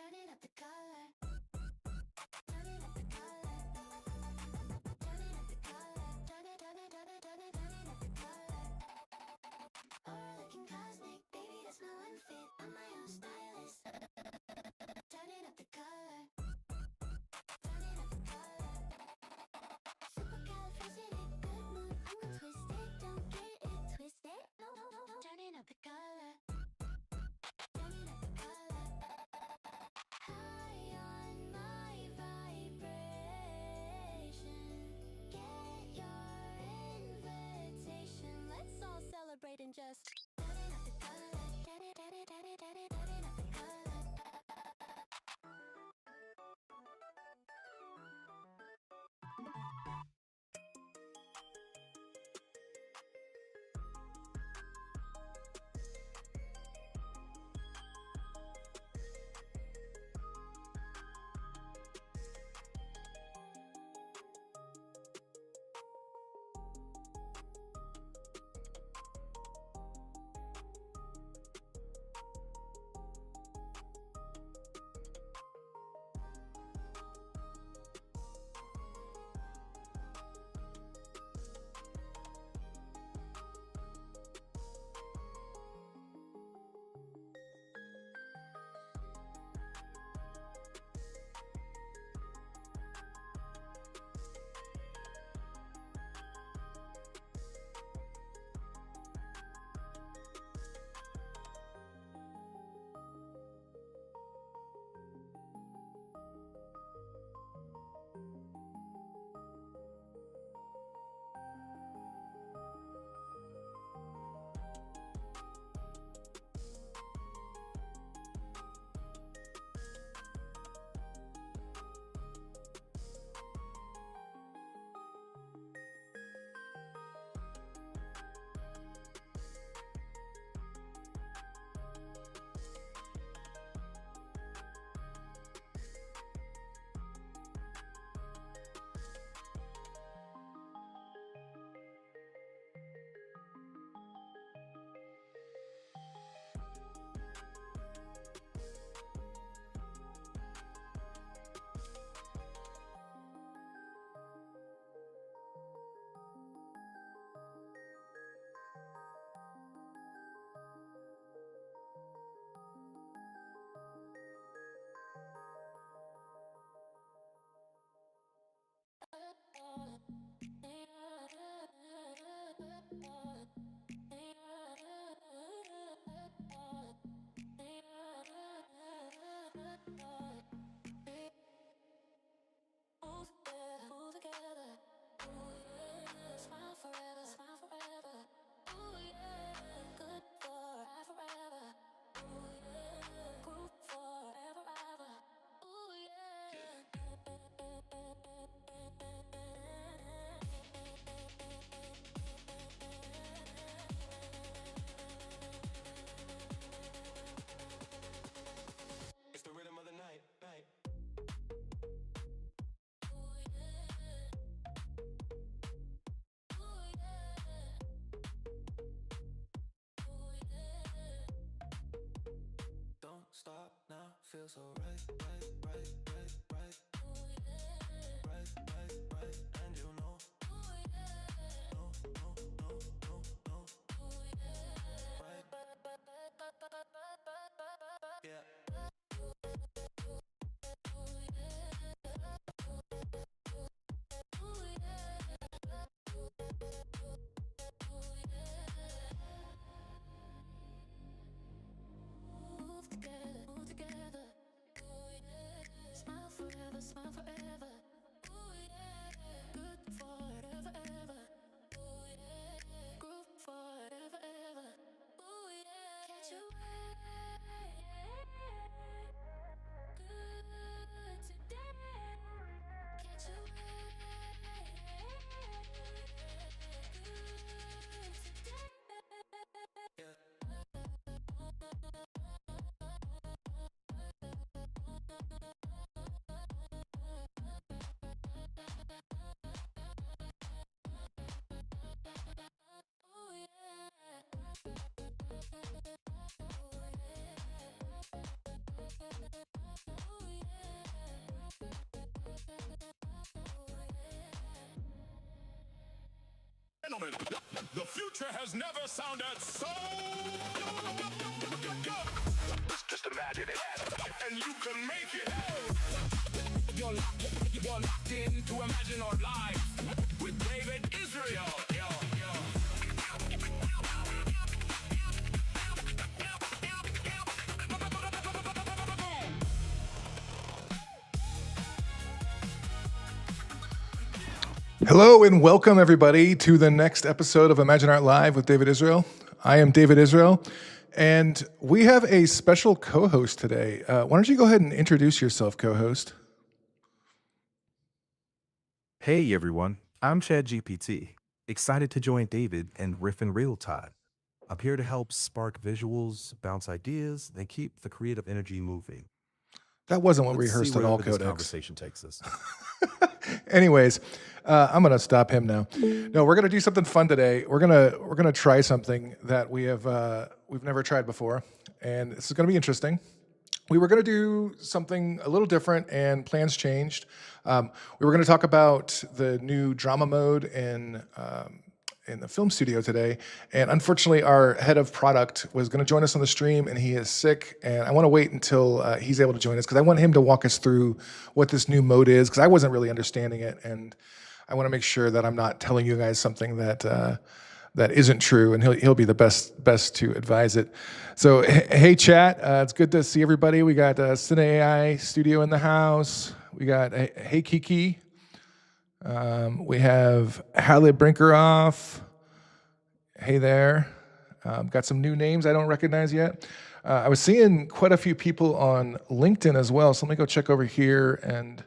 turning up the color. Turning up the color. Turning up the color. Turning up the color. Aura looking cosmic, baby, that's my one fit. I'm my own stylist. Turning up the color. Turning up the color. Supercalifragilistic, good mood. I'm gonna twist it, don't get it twisted. No, no, no, no. Turning up the color. Turning up the color. High on my vibration. Get your invitation. Let's all celebrate and just turning up the color. Turning up the color. Move together. Ooh, yeah. Smile forever, smile forever. Ooh, yeah. Good forever. Ooh, yeah. Groove forever, ever. Ooh, yeah. It's the rhythm of the night, night. Don't stop now, feel so right, right, right, right, right. Right, right, right, and you know. No, no, no, no, no. Right. Yeah. Move together, move together. Smile forever, smile forever. Ooh, yeah. Gentlemen, the future has never sounded so good. Just imagine it, and you can make it. You're locked in to Imagine Art Live with David Israel. Hello and welcome everybody to the next episode of Imagine Art Live with David Israel. I am David Israel, and we have a special co-host today. Why don't you go ahead and introduce yourself, co-host? Hey everyone, I'm ChatGPT. Excited to join David and Riff in Real Time. I'm here to help spark visuals, bounce ideas, and keep the creative energy moving. That wasn't what we Let's see rehearsed at where all, this Codex. conversation takes us. Anyways, I'm gonna stop him now. No, we're gonna do something fun today. We're gonna try something that we've never tried before, and this is gonna be interesting. We were gonna do something a little different, and plans changed. We were gonna talk about the new drama mode in the film studio today, and unfortunately, our head of product was gonna join us on the stream, and he is sick. And I want to wait until he's able to join us because I want him to walk us through what this new mode is, because I wasn't really understanding it, and I want to make sure that I'm not telling you guys something that isn't true, and he'll be the best to advise it. So hey chat, it's good to see everybody. We got Cine AI Studio in the house. We got Hey Kiki. We have Halle Brinkeroff. Hey there. Got some new names I don't recognize yet. I was seeing quite a few people on LinkedIn as well, so let me go check over here and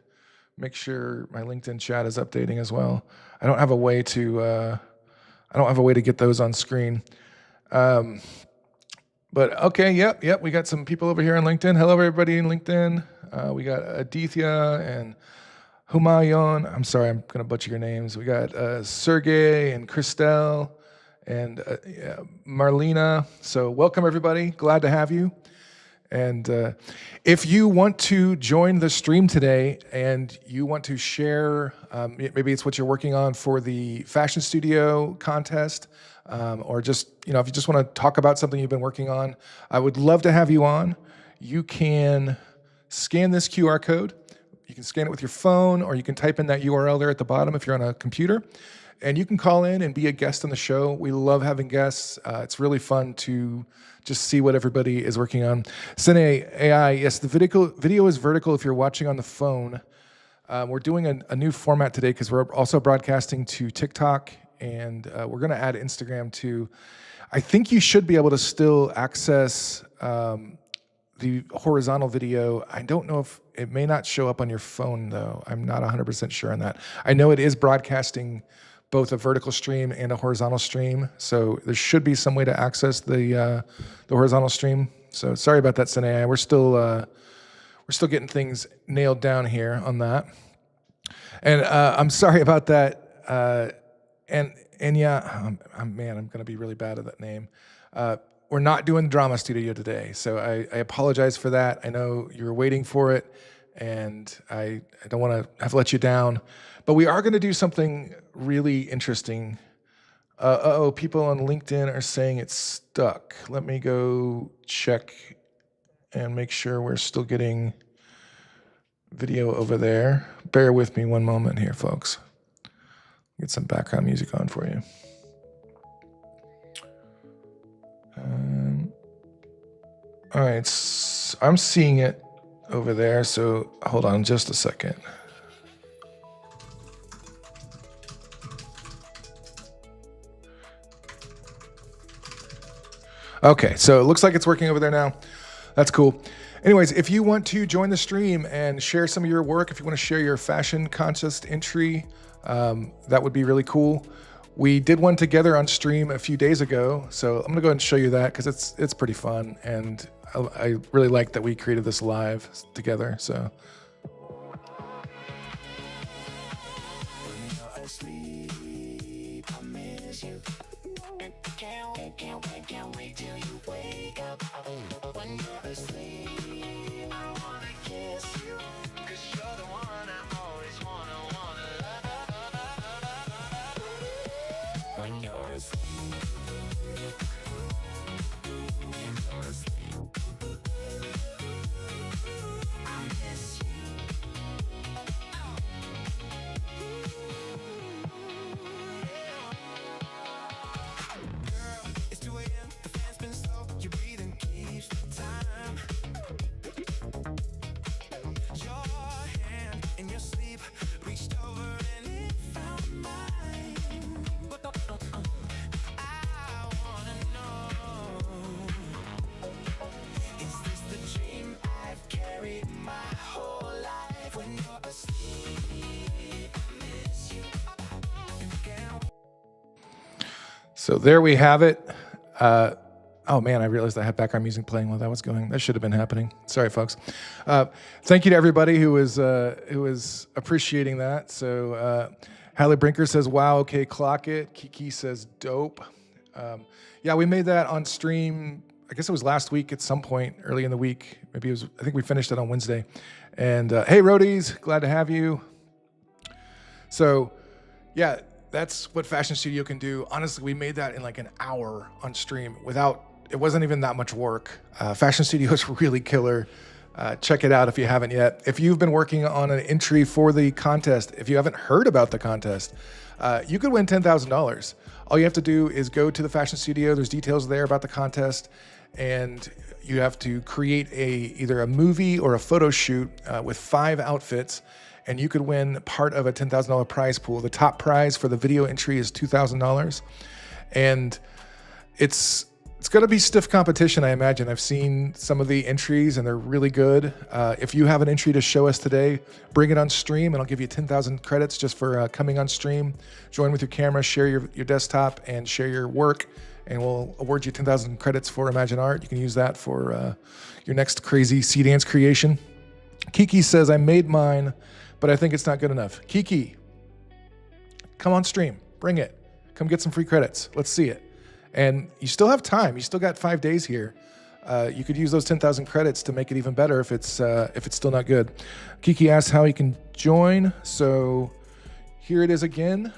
make sure my LinkedIn chat is updating as well. I don't have a way to get those on screen. But okay, yep. We got some people over here on LinkedIn. Hello, everybody in LinkedIn. We got Aditya and Humayun. I'm sorry, I'm gonna butcher your names. We got Sergey and Christelle and Marlena. So welcome everybody. Glad to have you. And if you want to join the stream today and you want to share, maybe it's what you're working on for the fashion studio contest, or just, if you just want to talk about something you've been working on, I would love to have you on. You can scan this QR code. You can scan it with your phone, or you can type in that URL there at the bottom if you're on a computer. And you can call in and be a guest on the show. We love having guests. It's really fun to just see what everybody is working on. Cine AI, yes, the video is vertical if you're watching on the phone. We're doing a new format today because we're also broadcasting to TikTok, and we're going to add Instagram too. I think you should be able to still access the horizontal video. I don't know if it may not show up on your phone though. I'm not 100% sure on that. I know it is broadcasting both a vertical stream and a horizontal stream, so there should be some way to access the horizontal stream. So sorry about that, Sine. We're still getting things nailed down here on that. And I'm sorry about that. And yeah, I'm going to be really bad at that name. We're not doing drama studio today, so I apologize for that. I know you were waiting for it, and I don't want to have let you down. But we are going to do something really interesting. People on LinkedIn are saying it's stuck. Let me go check and make sure we're still getting video over there. Bear with me one moment here, folks. Get some background music on for you. All right, I'm seeing it over there, so hold on just a second. Okay, so it looks like it's working over there now. That's cool. Anyways, if you want to join the stream and share some of your work, if you want to share your fashion contest entry, that would be really cool. We did one together on stream a few days ago, so I'm gonna go ahead and show you that because it's pretty fun, and I really like that we created this live together. So. Can't wait till you wake up. When you're asleep, I wanna kiss you, 'cause you're the one. So there we have it. Oh man, I realized I had background music playing while that was going. That should have been happening. Sorry, folks. Thank you to everybody who was appreciating that. So Hallie Brinker says, "Wow, okay, clock it." Kiki says, "Dope." Yeah, we made that on stream. I guess it was last week at some point, early in the week. Maybe it was. I think we finished it on Wednesday. And hey, Roadies, glad to have you. So, yeah, that's what Fashion Studio can do. Honestly, we made that in like an hour on stream without. It wasn't even that much work. Fashion Studio is really killer. Check it out if you haven't yet. If you've been working on an entry for the contest, if you haven't heard about the contest, you could win $10,000. All you have to do is go to the Fashion Studio. There's details there about the contest, and you have to create either a movie or a photo shoot with 5 outfits, and you could win part of a $10,000 prize pool. The top prize for the video entry is $2,000, and it's going to be stiff competition, I imagine. I've seen some of the entries, and they're really good. If you have an entry to show us today, bring it on stream, and I'll give you 10,000 credits just for coming on stream. Join with your camera, share your desktop, and share your work, and we'll award you 10,000 credits for ImagineArt. You can use that for your next crazy C-Dance creation. Kiki says, "I made mine, but I think it's not good enough." Kiki, come on stream. Bring it. Come get some free credits. Let's see it. And you still have time. You still got 5 days here. You could use those 10,000 credits to make it even better if it's still not good. Kiki asks how you can join. So here it is again.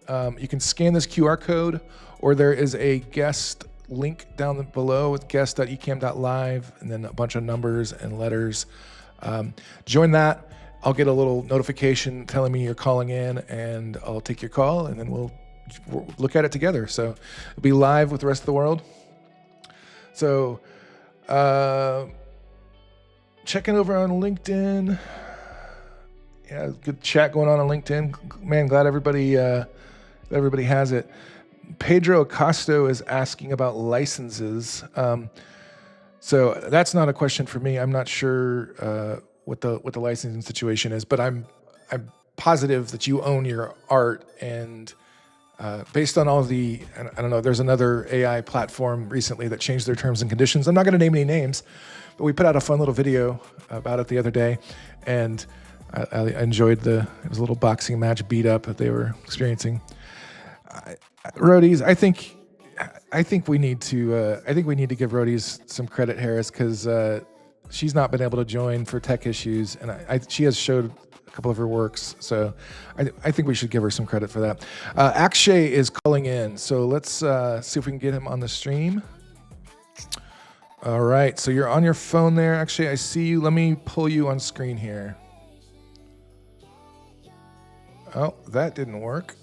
You can scan this QR code, or there is a guest link down below with guest.ecam.live, and then a bunch of numbers and letters. Join that. I'll get a little notification telling me you're calling in, and I'll take your call, and then we'll look at it together. So it'll be live with the rest of the world. So checking over on LinkedIn. Yeah, good chat going on LinkedIn. Man, glad everybody has it. Pedro Acosto is asking about licenses. So that's not a question for me. I'm not sure what the licensing situation is, but I'm positive that you own your art, and based on all of I don't know, there's another AI platform recently that changed their terms and conditions. I'm not going to name any names, but we put out a fun little video about it the other day, and I enjoyed it was a little boxing match beat up that they were experiencing. Roadies, I think we need to give Roadies some credit, Harris, because she's not been able to join for tech issues, and she has showed a couple of her works, so I think we should give her some credit for that. Akshay is calling in, so let's see if we can get him on the stream. All right, so you're on your phone there, Akshay. I see you. Let me pull you on screen here. Oh, that didn't work.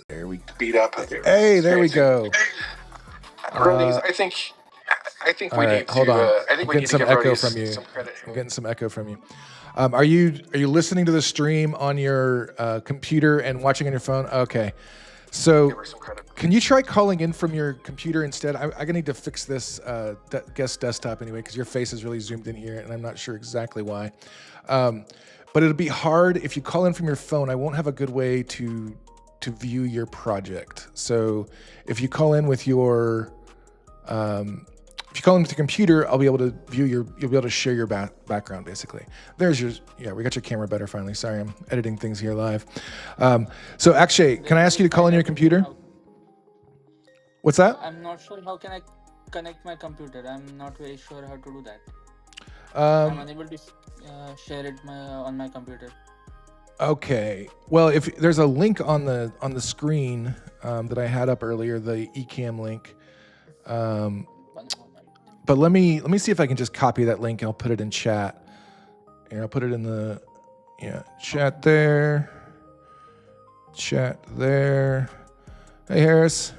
There we beat up. Hey, there we go. Roadies, I think we need to. Hold on. I think we need to give Roadies some credit. I'm getting some echo from you. Are you listening to the stream on your computer and watching on your phone? Okay. So can you try calling in from your computer instead? I'm gonna need to fix this guest desktop anyway, because your face is really zoomed in here, and I'm not sure exactly why. But it'll be hard if you call in from your phone. I won't have a good way to view your project. So if you call in with your computer, I'll be able to view you'll be able to share your background basically. We got your camera better finally. Sorry, I'm editing things here live. So Akshay, can I ask you to call in your computer? What's that? I'm not sure how can I connect my computer. I'm not very sure how to do that. I'm unable to share it on my computer. Okay. Well, if there's a link on the screen that I had up earlier, the eCam link. But let me see if I can just copy that link and I'll put it in chat. Here, I'll put it in the chat there. Chat there. Hey Harris.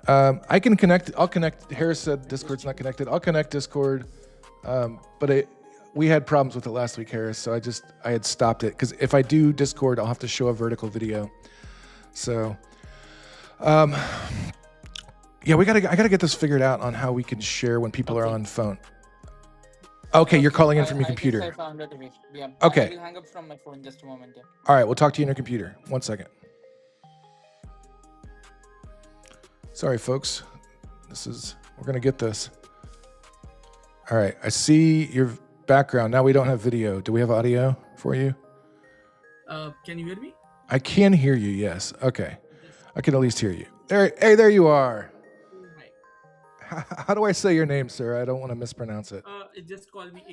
I can connect. I'll connect. Harris said Discord's not connected. I'll connect Discord. But we had problems with it last week, Harris. So I had stopped it because if I do Discord, I'll have to show a vertical video. So, yeah, I gotta get this figured out on how we can share when people are on phone. Okay, you're calling in from your computer. I found it. Yeah. Okay. I will hang up from my phone just a moment. Yeah. All right, we'll talk to you on your computer. 1 second. Sorry, folks. We're going to get this. All right. I see your background. Now we don't have video. Do we have audio for you? Can you hear me? I can hear you, yes. Okay. I can at least hear you. There you are. Hi. How do I say your name, sir? I don't want to mispronounce it. Just call me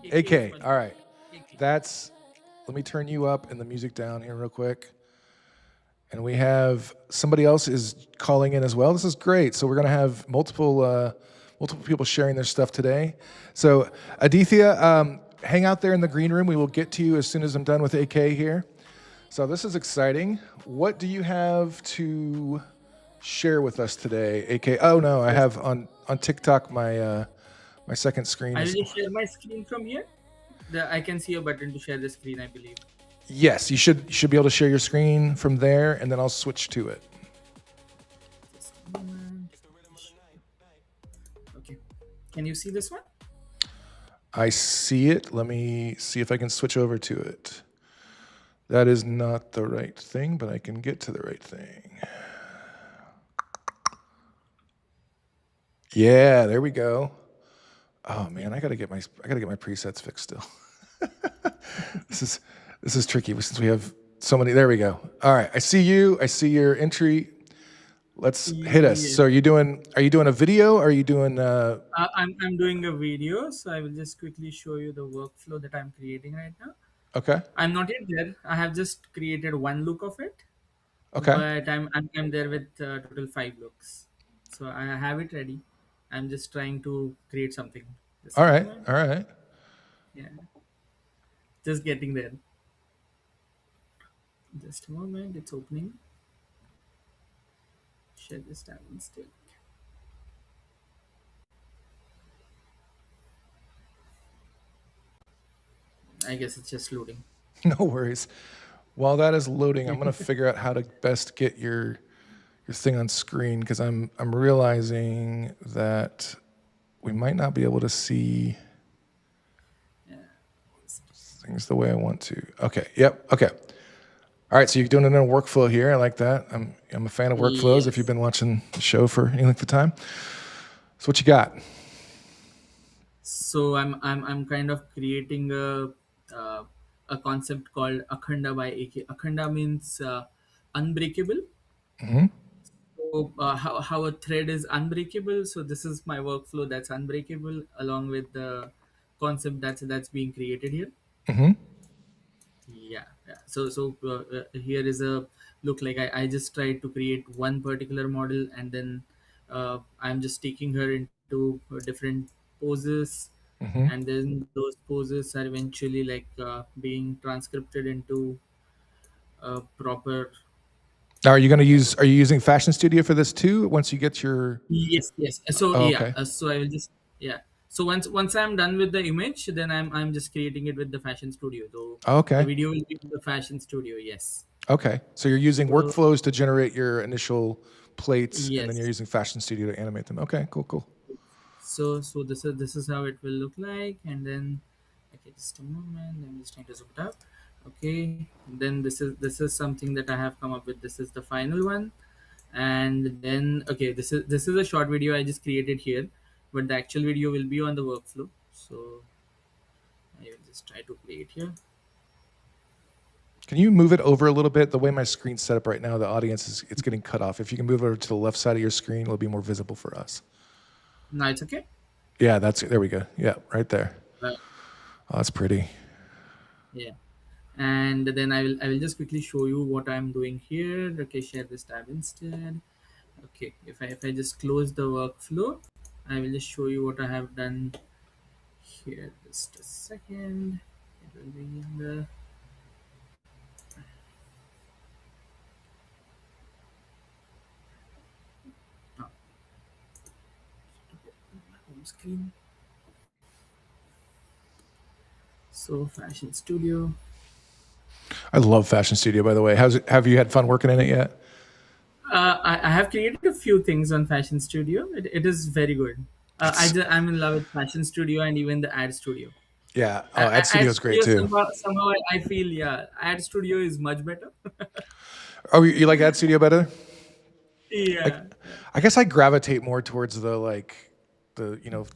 AK. AK. All right. AK. Let me turn you up and the music down here real quick. And we have somebody else is calling in as well. This is great. So we're going to have multiple people sharing their stuff today. So Aditya, hang out there in the green room. We will get to you as soon as I'm done with AK here. So this is exciting. What do you have to share with us today, AK? Oh no, I have on TikTok my second screen. I will just share my screen from here. I can see a button to share the screen, I believe. Yes, you should be able to share your screen from there, and then I'll switch to it. Just a moment. Okay. Can you see this one? I see it. Let me see if I can switch over to it. That is not the right thing, but I can get to the right thing. Yeah, there we go. Oh man, I gotta get my presets fixed still. This is tricky since we have so many. There we go. All right, I see you. I see your entry. Let's hit us. So are you doing a video? Or are you doing? I'm doing a video, so I will just quickly show you the workflow that I'm creating right now. Okay. I'm not yet there. I have just created one look of it. Okay. But I'm there with total 5 looks. So I have it ready. I'm just trying to create something. All right. Yeah. Just getting there. Just a moment. It's opening. Share this tab instead. I guess it's just loading. No worries. While that is loading, I'm going to figure out how to best get your thing on screen because I'm realizing that we might not be able to see things the way I want to. Okay. Yep. Okay. All right. So you're doing it in a workflow here. I like that. I'm a fan of workflows. Yes. If you've been watching the show for any length of time, so what you got? So I'm kind of creating a concept called Akhanda by AK. Akhanda means unbreakable. Mm-hmm. So how a thread is unbreakable. So this is my workflow that's unbreakable, along with the concept that's being created here. Mm-hmm. Yeah. So here is a look like I just tried to create one particular model, and then I'm just taking her into different poses, Mm-hmm. and then those poses are eventually like being transcripted into proper. Now, are you using Fashion Studio for this too? Once you get your Yes. So Oh, yeah. okay. So I will just So once I'm done with the image, then I'm just creating it with the Fashion Studio. So Okay. the video will be in the Fashion Studio. Yes. Okay. So you're using So workflows to generate your initial plates, and then you're yes. using Fashion Studio to animate them. Okay. Cool. So this is how it will look like, and then okay, just a moment. I'm just trying to zoom it up. Okay, then this is something that I have come up with. This is the final one, and then okay, this is a short video I just created here, but the actual video will be on the workflow. So I will just try to play it here. Can you move it over a little bit? The way my screen's set up right now, the audience it's getting cut off. If you can move it over to the left side of your screen, it'll be more visible for us. No, it's okay. Yeah, there we go. Yeah, right there. Uh, Oh, that's pretty. yeah, and then I will just quickly show you what I'm doing here. Okay, share this tab instead. Okay, if I just close the workflow, I will just show you what I have done here. Just a second. It will be in the oh, home screen. So Fashion Studio. I love Fashion Studio, by the way. Have you had fun working in it yet? I have created a few things on Fashion Studio. It is very good. I'm in love with Fashion Studio and even the Ad Studio. Yeah. Oh, Ad Studio is great too. Somehow I feel Ad Studio is much better. Oh, you like Ad Studio better? Yeah. I guess I gravitate more towards the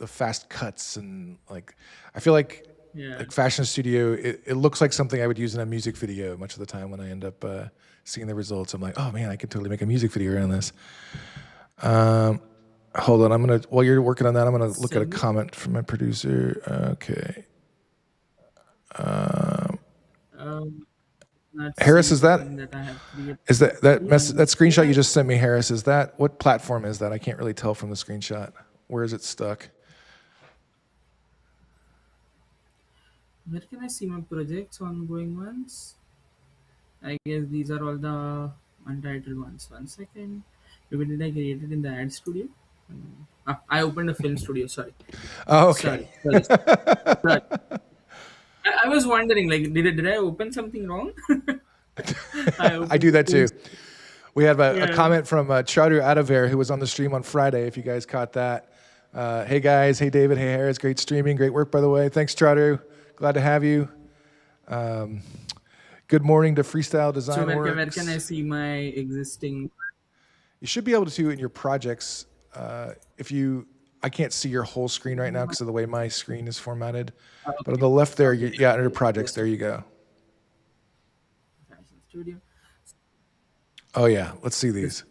fast cuts and like I feel like Yeah. fashion studio. It looks like something I would use in a music video much of the time when I end up seeing the results. I'm like, oh man, I could totally make a music video around this. Hold on, while you're working on that, I'm gonna look at a comment from my producer. Okay. Not Harris, see is that something that I have created. that screenshot you just sent me, Harris? Is that what platform is that? I can't really tell from the screenshot. Where is it stuck? Where can I see my projects, ongoing ones? I guess these are all the untitled ones. 1 second. Maybe did I create it in the ad studio? I opened a film studio. Sorry. Oh, okay. Sorry. I was wondering, like, did I open something wrong? I do that too. We have a Yeah. comment from Charu Adaver, who was on the stream on Friday, if you guys caught that. Hey guys, hey David, hey Harris, great streaming, great work by the way. Thanks Charu, glad to have you. Good morning to Freestyle Design So Works. where can I see my existing? You should be able to in your projects. I can't see your whole screen right now because of the way my screen is formatted. But on the left there, under projects, there you go. Fashion studio. Oh yeah, let's see these.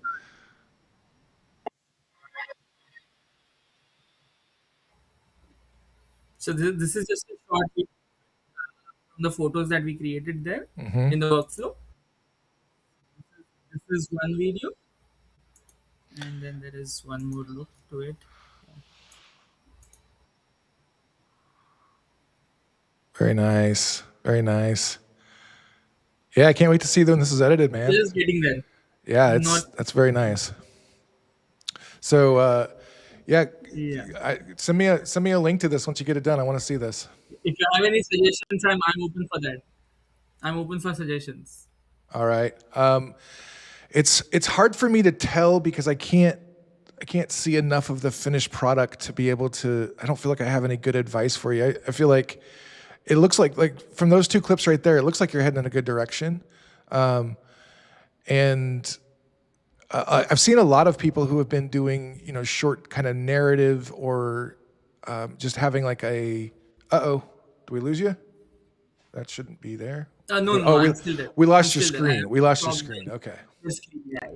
So this is just a short video from the photos that we created there in the workflow. This is one video, and then there is one more look to it. Very nice, very nice. Yeah, I can't wait to see when this is edited, man. Just getting there. Yeah, that's very nice. So, Yeah. send me a link to this once you get it done. I want to see this. If you have any suggestions, I'm open for that. I'm open for suggestions. All right. It's hard for me to tell because I can't see enough of the finished product to be able to. I don't feel like I have any good advice for you. I feel like it looks like from those two clips right there, it looks like you're heading in a good direction. And I've seen a lot of people who have been doing, short kind of narrative or just having like a, do we lose you? That shouldn't be there. No, I'm still there. We lost your screen. We lost your screen. Okay.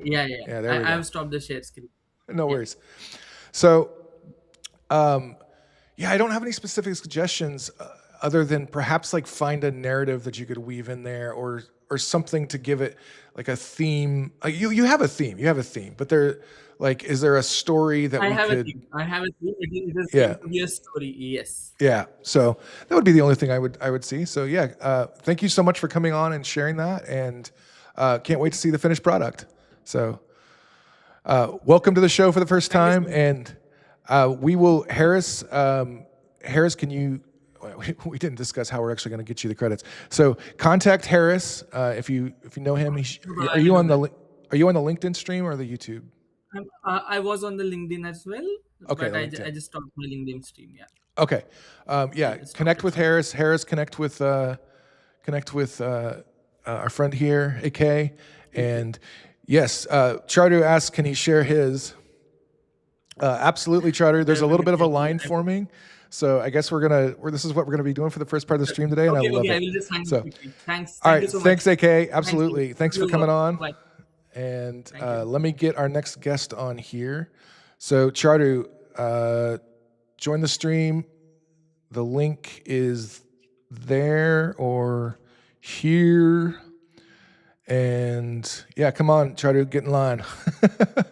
Yeah. Yeah, there we go. I've stopped the share screen. No worries. So, I don't have any specific suggestions other than perhaps like find a narrative that you could weave in there or something to give it like a theme. You have a theme, but is there a story that I have a theme. It is going to be a story. Yes. Yeah. So that would be the only thing I would see. So thank you so much for coming on and sharing that, and can't wait to see the finished product. So welcome to the show for the first time, and we will Harris. Harris, can you? We didn't discuss how we're actually going to get you the credits. So contact Harris if you know him. Are you on the LinkedIn stream or the YouTube? I was on the LinkedIn as well. Okay, but I just stopped my LinkedIn stream. Yeah. Okay. Connect with Harris. Harris, connect with our friend here, AK. And yes, Charter asks, can he share his? Absolutely, Charter. There's a little bit of a line forming. So I guess this is what we're gonna be doing for the first part of the stream today, and I love it. I will just hang up quickly. Thanks. All right, so thanks, much. AK. Absolutely. Thanks for coming on. Bye. And let me get our next guest on here. So Chardu, join the stream. The link is there or here. And come on, try to get in line.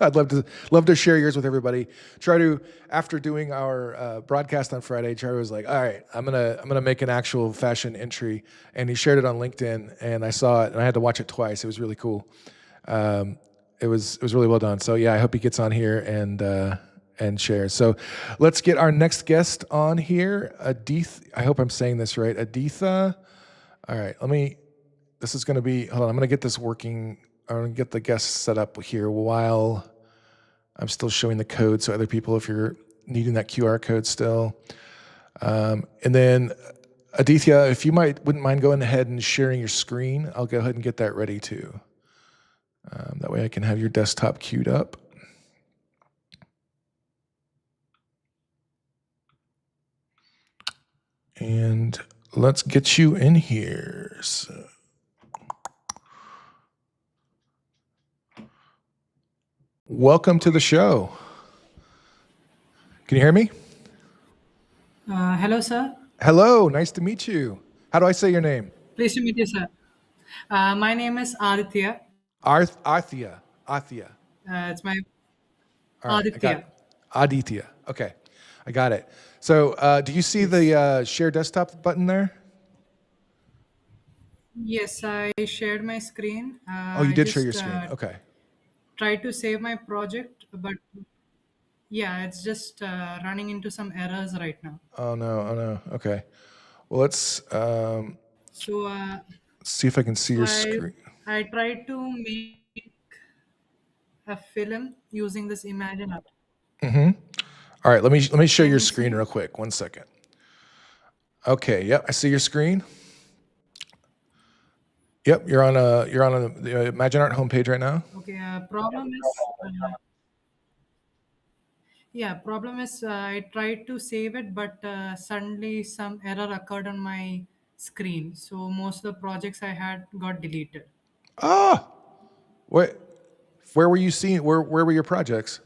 I'd love to share yours with everybody. Try to, after doing our broadcast on Friday, Charlie was like, "All right, I'm gonna make an actual fashion entry," and he shared it on LinkedIn, and I saw it, and I had to watch it twice. It was really cool. It was really well done. So I hope he gets on here and shares. So let's get our next guest on here, Adith. I hope I'm saying this right, Aditha. All right, this is going to be, hold on, I'm going to get this working. I'm going to get the guests set up here while I'm still showing the code. So other people, if you're needing that QR code still. And then Aditya, if you wouldn't mind going ahead and sharing your screen, I'll go ahead and get that ready too. That way I can have your desktop queued up. And let's get you in here. So, welcome to the show. Can you hear me? Hello, sir. Hello, nice to meet you. How do I say your name? Pleased to meet you, sir. My name is Aditya. Arthia. It's my All right, I got Aditya. Aditya. Okay, I got it. So, do you see the share desktop button there? Yes, I shared my screen. Oh, you I did share your just screen. Okay. tried to save my project, but yeah, it's just running into some errors right now. Oh no. Okay. Well, let's So, see if I can see so your I screen. I tried to make a film using this ImagineArt. All right. Let me show Can your you see screen it? real quick. 1 second. Okay. Yep. I see your screen. Yep. You're on the ImagineArt homepage right now. Okay. Problem is, I tried to save it, but suddenly some error occurred on my screen. So most of the projects I had got deleted. Ah. What? Where were you seeing? Where were your projects?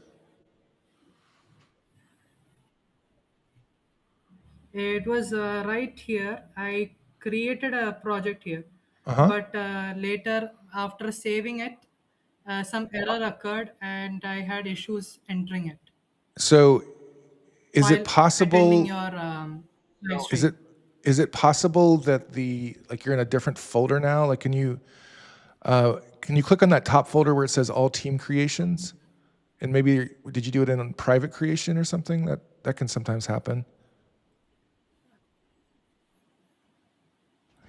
It was right here. I created a project here, Uh huh. but later after saving it, some error occurred and I had issues entering it So, is it while attending possible? your live Is stream. it is it possible that you're in a different folder now? Like, can you click on that top folder where it says all team creations? And maybe did you do it in private creation or something? That can sometimes happen.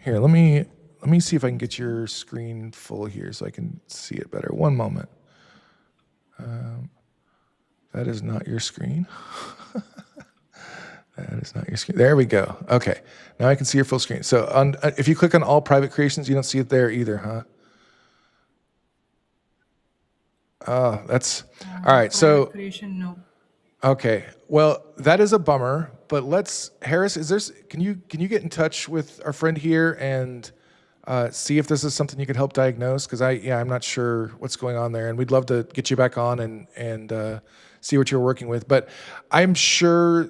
Here, let me see if I can get your screen full here so I can see it better. One moment. That is not your screen. That is not your screen. There we go. Okay, now I can see your full screen. So if you click on all private creations, you don't see it there either, huh? Oh, that's all right. Private So creation, no. okay, well, that is a bummer. But Harris, can you get in touch with our friend here and see if this is something you could help diagnose? Because I'm not sure what's going on there, and we'd love to get you back on and see what you're working with. But I'm sure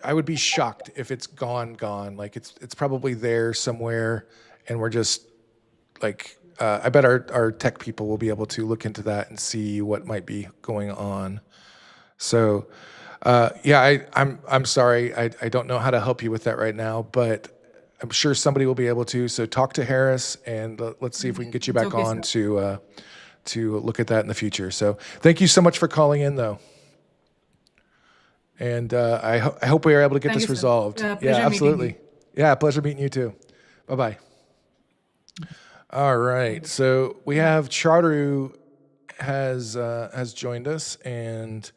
I would be shocked if it's gone. Like it's probably there somewhere, and we're just like I bet our tech people will be able to look into that and see what might be going on. So, I'm sorry. I don't know how to help you with that right now, but I'm sure somebody will be able to. So talk to Harris and let's see if we can get you It's back okay, on sir. to look at that in the future. So thank you so much for calling in, though. And I hope we are able to get Thank this you, sir. resolved. Yeah, Pleasure meeting you. absolutely. Yeah, pleasure meeting you too. Bye bye. All right. So we have Charu has joined us, and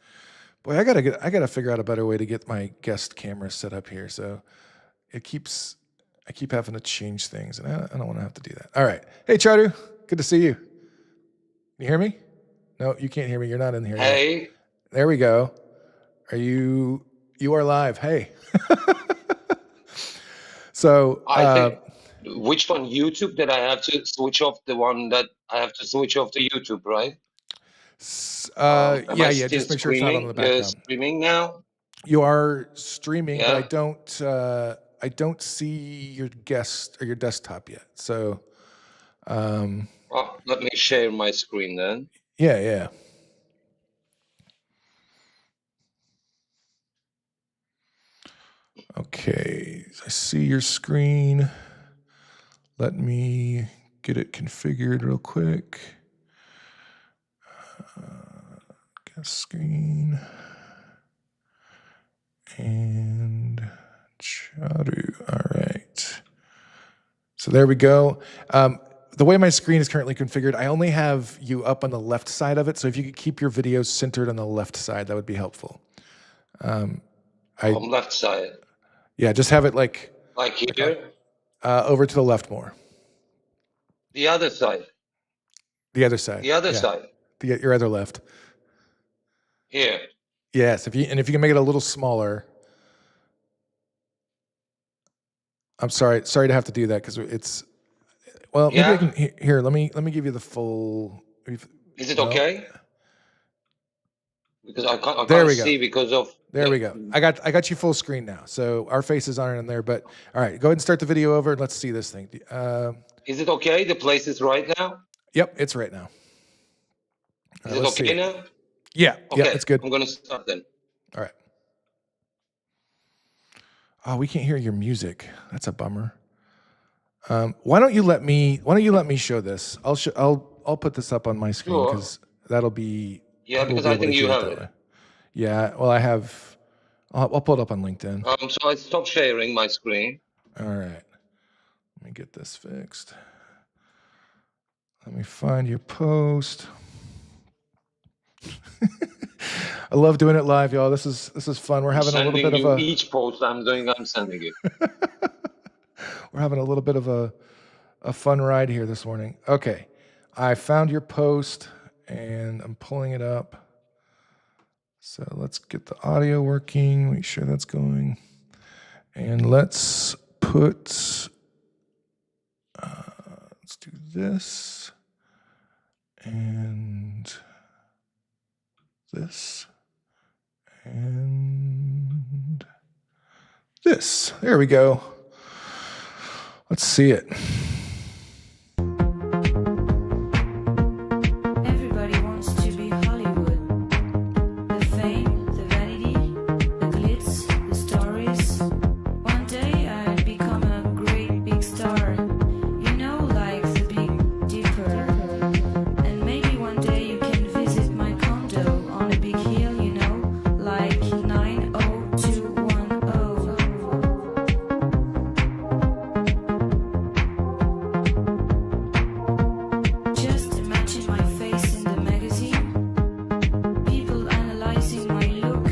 boy, I gotta figure out a better way to get my guest camera set up here. So I keep having to change things, and I don't want to have to do that. All right. Hey, Charu, good to see you. You hear me? No, you can't hear me. You're not in here yet. Hey, There we go. You are live. Hey. So I think which one? YouTube that I have to switch off the one that I have to switch off the YouTube, right? Am I yeah, still just make sure it's not on the background. streaming now? You are streaming, but Yeah. I don't see your guest or your desktop yet. So Oh, let me share my screen then. yeah. Okay, I see your screen. Let me get it configured real quick. Guest screen. And Charu. All right. So there we go. The way my screen is currently configured, I only have you up on the left side of it. So if you could keep your videos centered on the left side, that would be helpful. On left side. Yeah, just have it like Here? over to the left more. The other side. The other side. The other side. Your other left. Here. Yes, if you can make it a little smaller. I'm sorry to have to do that because it's. Well, maybe I can here. Let me give you the full. Is it okay? Because I can't see because of. There we go. I got you full screen now. So our faces aren't in there, but all right, go ahead and start the video over and let's see this thing. Is it okay? The place is right now? Yep, it's right now. Is it okay now? Yeah. Okay. Yeah, it's good. I'm gonna start then. All right. Oh, we can't hear your music. That's a bummer. Why don't you let me show this? I'll put this up on my screen because that'll be. Yeah, because I think you have it. Yeah, well, I have. I'll pull it up on LinkedIn. So I stopped sharing my screen. All right. Let me get this fixed. Let me find your post. I love doing it live, y'all. This is fun. We're having a little bit of a. Each post I'm sending you. We're having a little bit of a fun ride here this morning. Okay, I found your post and I'm pulling it up. So let's get the audio working, make sure that's going. And let's put, let's do this and this and this. There we go. Let's see it. Everybody wants to be Hollywood. The fame, the vanity, the glitz, the stories. One day I'd become a great big star. You know, like the Big Dipper. And maybe one day you can visit my condo on a big hill, you know, like 90210. Just imagine my face in the magazine. People analyzing my look,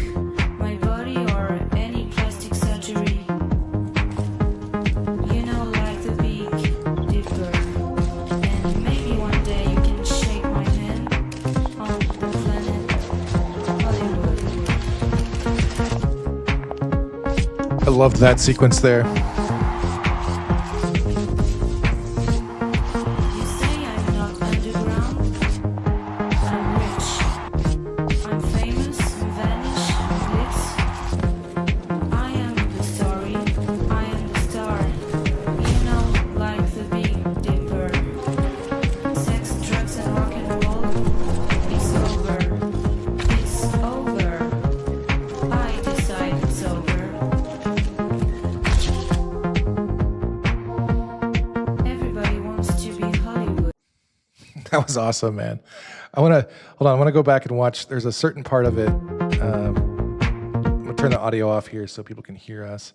my body, or any plastic surgery. You know, like the Big Dipper. And maybe one day you can shake my hand on the planet Hollywood. I loved that sequence there. You say I'm not underground. I'm rich. I'm famous, vanish, blitz. I am the story. I am the star. You know, like the Big Dipper. Sex, drugs, and rock and roll. It's over. It's over. I decide it's over. Everybody wants to be Hollywood. That was awesome, man. I want to go back and watch. There's a certain part of it. I'm gonna turn the audio off here so people can hear us.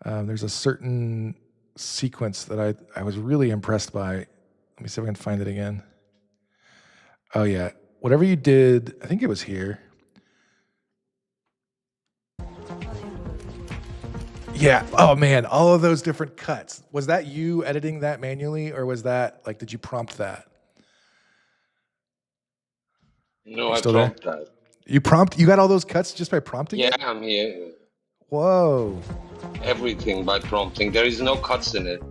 There's a certain sequence that I was really impressed by. Let me see if I can find it again. Oh yeah, whatever you did, I think it was here. Yeah. Oh man, all of those different cuts. Was that you editing that manually, or was that like, did you prompt that? No, I prompted that. You got all those cuts just by prompting it? Yeah, I'm here. Whoa. Everything by prompting. There is no cuts in it.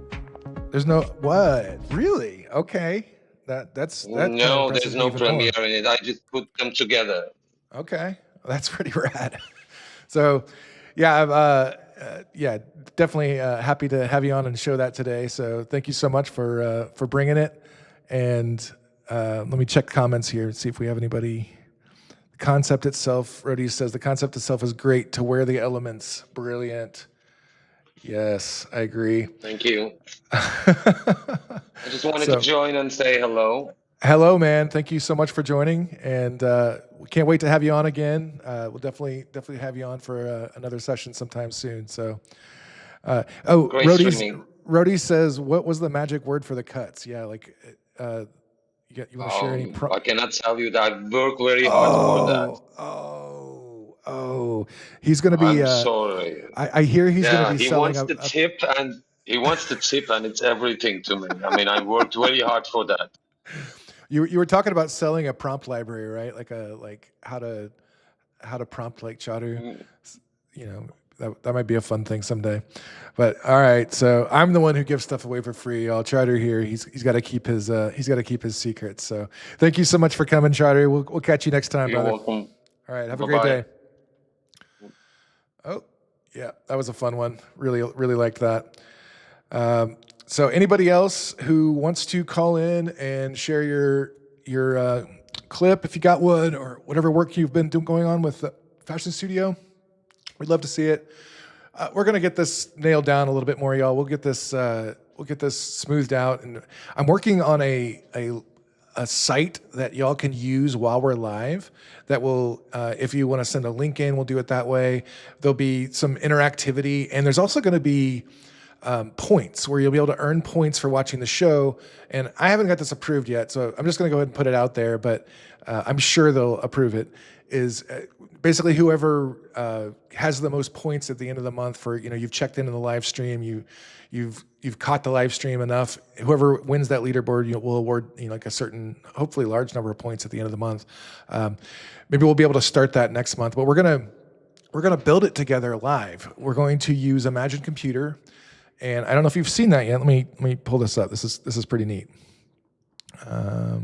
There's no what? Really? Okay. That's No, there's no premiere in it. I just put them together. Okay. Well, that's pretty rad. So, yeah, yeah, definitely happy to have you on and show that today. So, thank you so much for bringing it. And let me check comments here and see if we have anybody. The concept itself, Rody says, the concept itself is great. To wear the elements, brilliant. Yes, I agree. Thank you. I just wanted to join and say hello. Hello, man. Thank you so much for joining, and we can't wait to have you on again. We'll definitely have you on for another session sometime soon. So, Rody says, "What was the magic word for the cuts?" Yeah, like you want to share any? I cannot tell you that. I work very hard for that. Oh, he's going to be. I'm sorry. I hear he's going to be he selling. Wants the tip, and he wants the tip, and it's everything to me. I mean, I worked very hard for that. You were talking about selling a prompt library, right? Like how to prompt like Chadu, you know, that might be a fun thing someday. But all right, so I'm the one who gives stuff away for free. I'll Charter here. He's got to keep his secrets. So thank you so much for coming, Charter. We'll catch you next time, You're brother. welcome. All right, have a Bye-bye. great day. Oh, yeah, that was a fun one. Really liked that. So anybody else who wants to call in and share your clip, if you got one, or whatever work you've been going on with the Fashion Studio, we'd love to see it. We're gonna get this nailed down a little bit more, y'all. We'll get this smoothed out, and I'm working on a site that y'all can use while we're live. That will, if you want to send a link in, we'll do it that way. There'll be some interactivity, and there's also going to be points where you'll be able to earn points for watching the show. And I haven't got this approved yet, so I'm just going to go ahead and put it out there. But I'm sure they'll approve it. Is basically whoever has the most points at the end of the month for, you've checked into the live stream, you've caught the live stream enough. Whoever wins that leaderboard, will award like a certain, hopefully large number of points at the end of the month. Maybe we'll be able to start that next month, but we're gonna build it together live. We're going to use Imagine Computer, and I don't know if you've seen that yet. Let me pull this up. This is pretty neat. All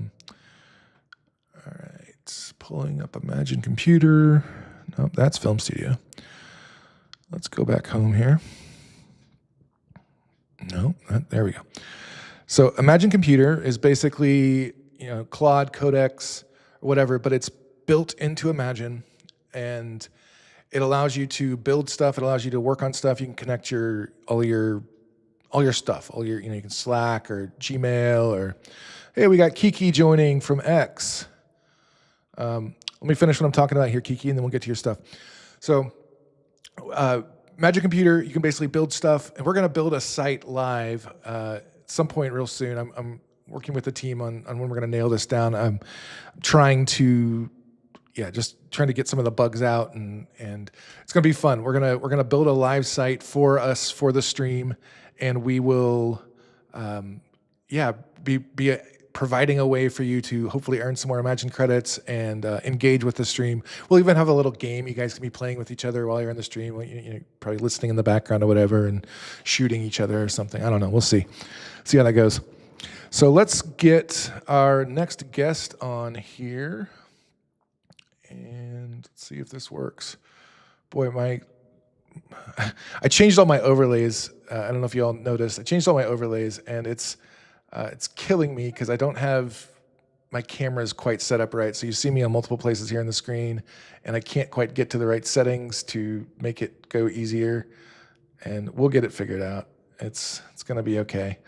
right, pulling up Imagine Computer. Nope, that's Film Studio. Let's go back home here. No, there we go. So Imagine Computer is basically, Claude, Codex, or whatever, but it's built into Imagine, and it allows you to build stuff. It allows you to work on stuff. You can connect all your stuff, you can Slack or Gmail, or, hey, we got Kiki joining from X. Let me finish what I'm talking about here, Kiki, and then we'll get to your stuff. So, Magic Computer, you can basically build stuff, and we're going to build a site live at some point real soon. I'm working with the team on when we're going to nail this down. I'm trying to, just trying to get some of the bugs out, and it's going to be fun. We're gonna build a live site for us for the stream, and we will, be providing a way for you to hopefully earn some more Imagine credits and engage with the stream. We'll even have a little game you guys can be playing with each other while you're in the stream. Probably listening in the background or whatever, and shooting each other or something. I don't know. We'll see how that goes. So let's get our next guest on here, and let's see if this works. Boy, I changed all my overlays. I don't know if you all noticed. I changed all my overlays, and it's killing me because I don't have my cameras quite set up right. So you see me on multiple places here on the screen, and I can't quite get to the right settings to make it go easier. And we'll get it figured out. It's going to be okay.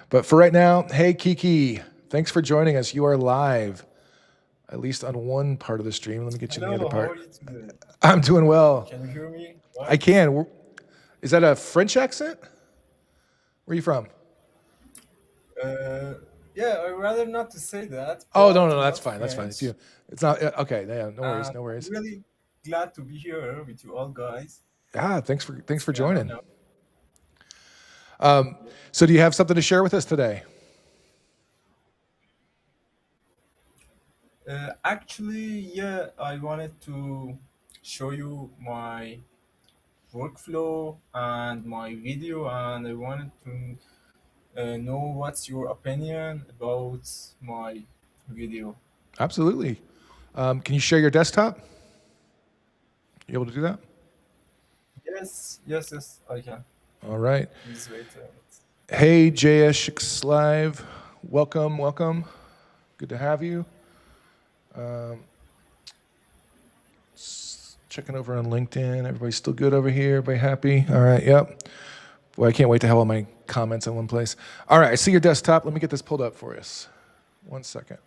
But for right now, hey, Kiki, thanks for joining us. You are live, at least on one part of the stream. Let me get you in the other part. How are you today? I'm doing well. Can you hear me? I can. Is that a French accent? Where are you from? Yeah, I'd rather not to say that. Oh, but no, that's not fine. That's fine. French. It's not okay. Yeah, no worries. No worries. Really glad to be here with you all guys. Thanks for Yeah, joining. no. So do you have something to share with us today? Actually, yeah, I wanted to show you my workflow and my video, and I wanted to know what's your opinion about my video. Absolutely. Can you share your desktop? You able to do that? Yes, I can. All right. Please wait a minute. Hey, JS Live. Welcome. Good to have you. Checking over on LinkedIn. Everybody's still good over here? Everybody happy? All right, yep. Boy, I can't wait to have all my comments in one place. All right, I see your desktop. Let me get this pulled up for us. 1 second.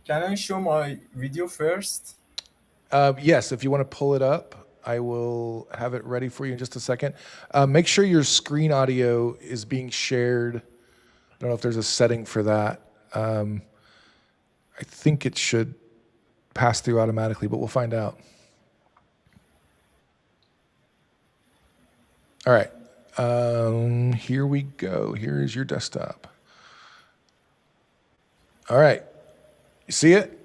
Can I show my video first? Yes, if you want to pull it up, I will have it ready for you in just a second. Make sure your screen audio is being shared. I don't know if there's a setting for that. I think it should pass through automatically, but we'll find out. All right, here we go. Here is your desktop. All right, you see it?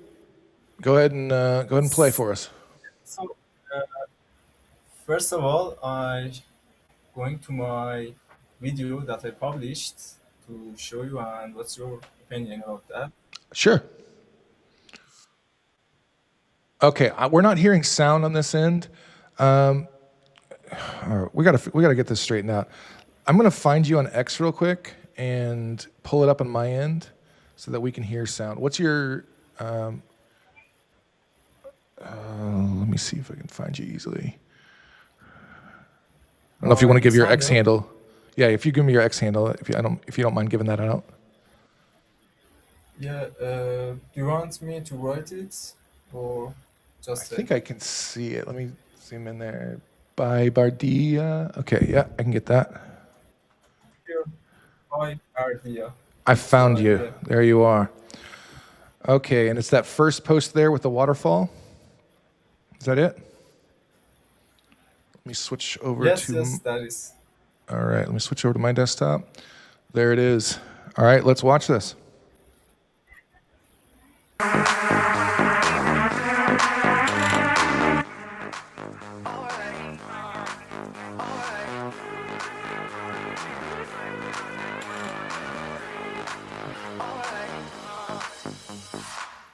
Go ahead and play for us. So, first of all, I going to my video that I published to show you, and what's your opinion about that? Sure. Okay, we're not hearing sound on this end. All right, we gotta get this straightened out. I'm gonna find you on X real quick and pull it up on my end so that we can hear sound. What's your? Let me see if I can find you easily. I don't know if you want to give your X handle. Yeah, if you give me your X handle, if you don't mind giving that out. Yeah. Do you want me to write it or just? I think I can see it. Let me zoom in there. By Bardia. Okay, yeah, I can get that. Here, by Bardia. I found you. Yeah. There you are. Okay, and it's that first post there with the waterfall. Is that it? Let me switch over to. Yes, that is. All right, let me switch over to my desktop. There it is. All right, let's watch this.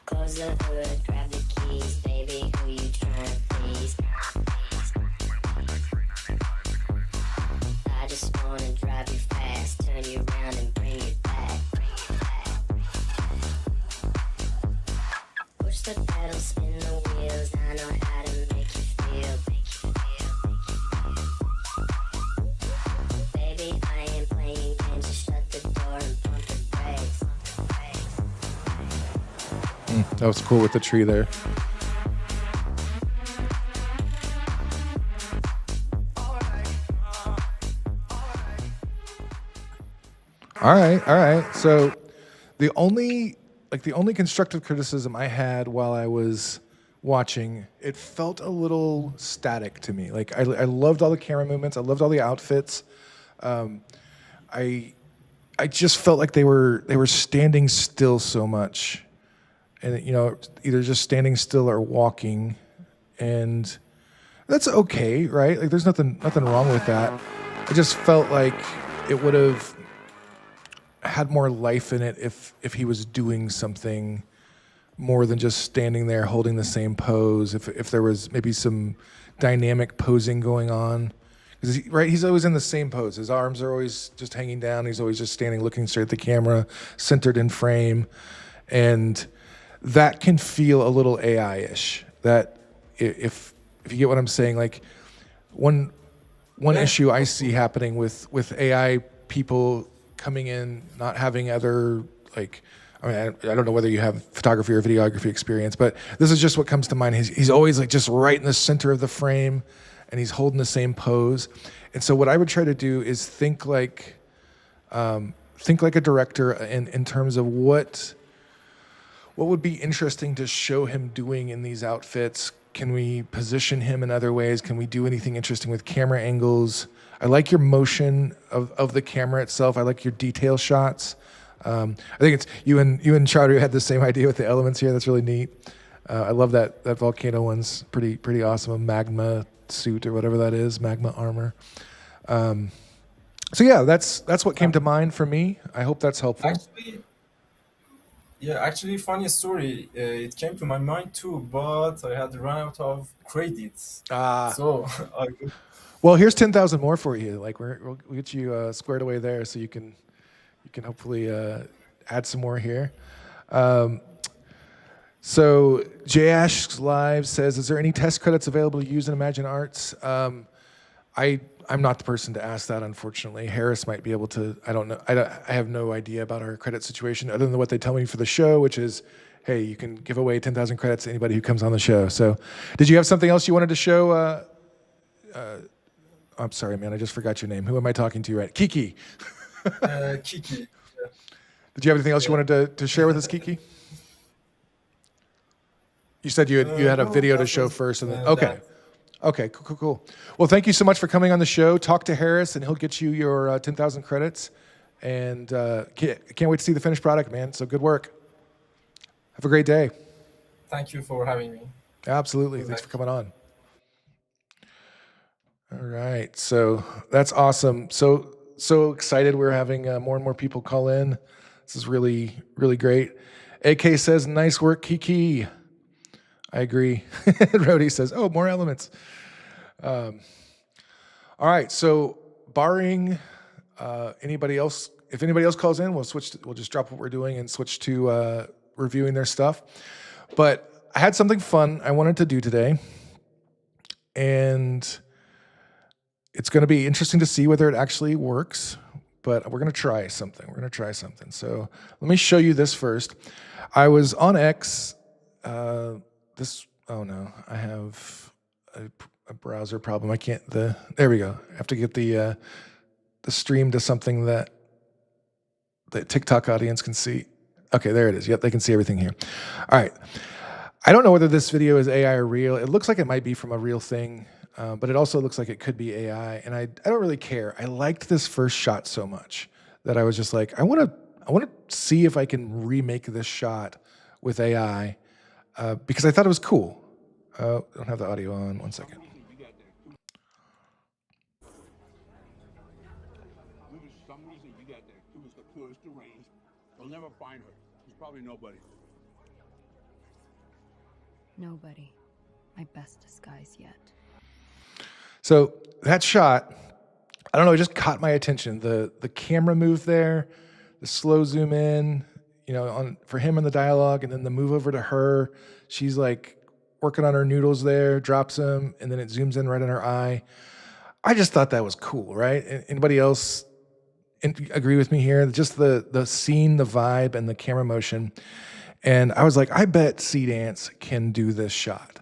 Close the hood, grab the keys, baby, who you tryna please? I just wanna drive you fast, turn you around and bring you back. Push the pedal, spin the wheels, I know how to make you feel. Baby, I ain't playing games, just shut the door and pump the brakes. That was cool with the tree there. All right. So the only constructive criticism I had while I was watching, it felt a little static to me. Like I loved all the camera movements, I loved all the outfits. I just felt like they were standing still so much. And either just standing still or walking, and that's okay, right? Like there's nothing wrong with that. I just felt like it would have had more life in it if he was doing something more than just standing there holding the same pose. If there was maybe some dynamic posing going on, because he's always in the same pose. His arms are always just hanging down. He's always just standing, looking straight at the camera, centered in frame, and that can feel a little AI-ish. That if you get what I'm saying, like one issue I see happening with AI people coming in, not having other I don't know whether you have photography or videography experience, but this is just what comes to mind. He's always like just right in the center of the frame, and he's holding the same pose. And so what I would try to do is think like a director in terms of what would be interesting to show him doing in these outfits. Can we position him in other ways? Can we do anything interesting with camera angles? I like your motion of the camera itself. I like your detail shots. I think it's you and Charter had the same idea with the elements here. That's really neat. I love that volcano one's pretty awesome. A magma suit or whatever that is, magma armor. So yeah, that's what came to mind for me. I hope that's helpful. Actually, funny story. It came to my mind too, but I had run out of credits. So, well, here's 10,000 more for you. Like we'll get you squared away there, so you can hopefully add some more here. So Jash Live says, "Is there any test credits available to use in ImagineArt?" I'm not the person to ask that, unfortunately. Harris might be able to. I don't know. I have no idea about our credit situation other than what they tell me for the show, which is, hey, you can give away 10,000 credits to anybody who comes on the show. So did you have something else you wanted to show? I'm sorry, man. I just forgot your name. Who am I talking to? Right, Kiki. Kiki. Yeah. Did you have anything else you wanted to share with us, Kiki? You said you had a video to show first, and then okay. Okay, cool. Well, thank you so much for coming on the show. Talk to Harris, and he'll get you your 10,000 credits. And can't wait to see the finished product, man. So good work. Have a great day. thank you for having me. Absolutely. Good Thanks for luck. coming on. All right. So that's awesome. So excited. We're having more and more people call in. This is really, really great. AK says, nice work, Kiki. I agree. Rody says, oh, more elements. All right. So barring anybody else, if anybody else calls in, we'll just drop what we're doing and switch to reviewing their stuff. But I had something fun I wanted to do today. And it's going to be interesting to see whether it actually works, but we're going to try something. So let me show you this first. I was on X. Oh no, I have a browser problem. I can't, there we go. I have to get the stream to something that the TikTok audience can see. Okay, there it is. Yep, they can see everything here. All right. I don't know whether this video is AI or real. It looks like it might be from a real thing. But it also looks like it could be AI, and I don't really care. I liked this first shot so much that I was just like, I want to see if I can remake this shot with AI because I thought it was cool. I don't have the audio on. 1 second. Some reason you got there. It was the coolest arranged. You'll never find her. She's probably nobody. Nobody. My best disguise yet. So that shot, I don't know, it just caught my attention. The camera move there, the slow zoom in, for him in the dialogue, and then the move over to her. She's like working on her noodles there, drops them, and then it zooms in right in her eye. I just thought that was cool, right? Anybody else agree with me here? Just the scene, the vibe, and the camera motion. And I was like, I bet Seedance can do this shot.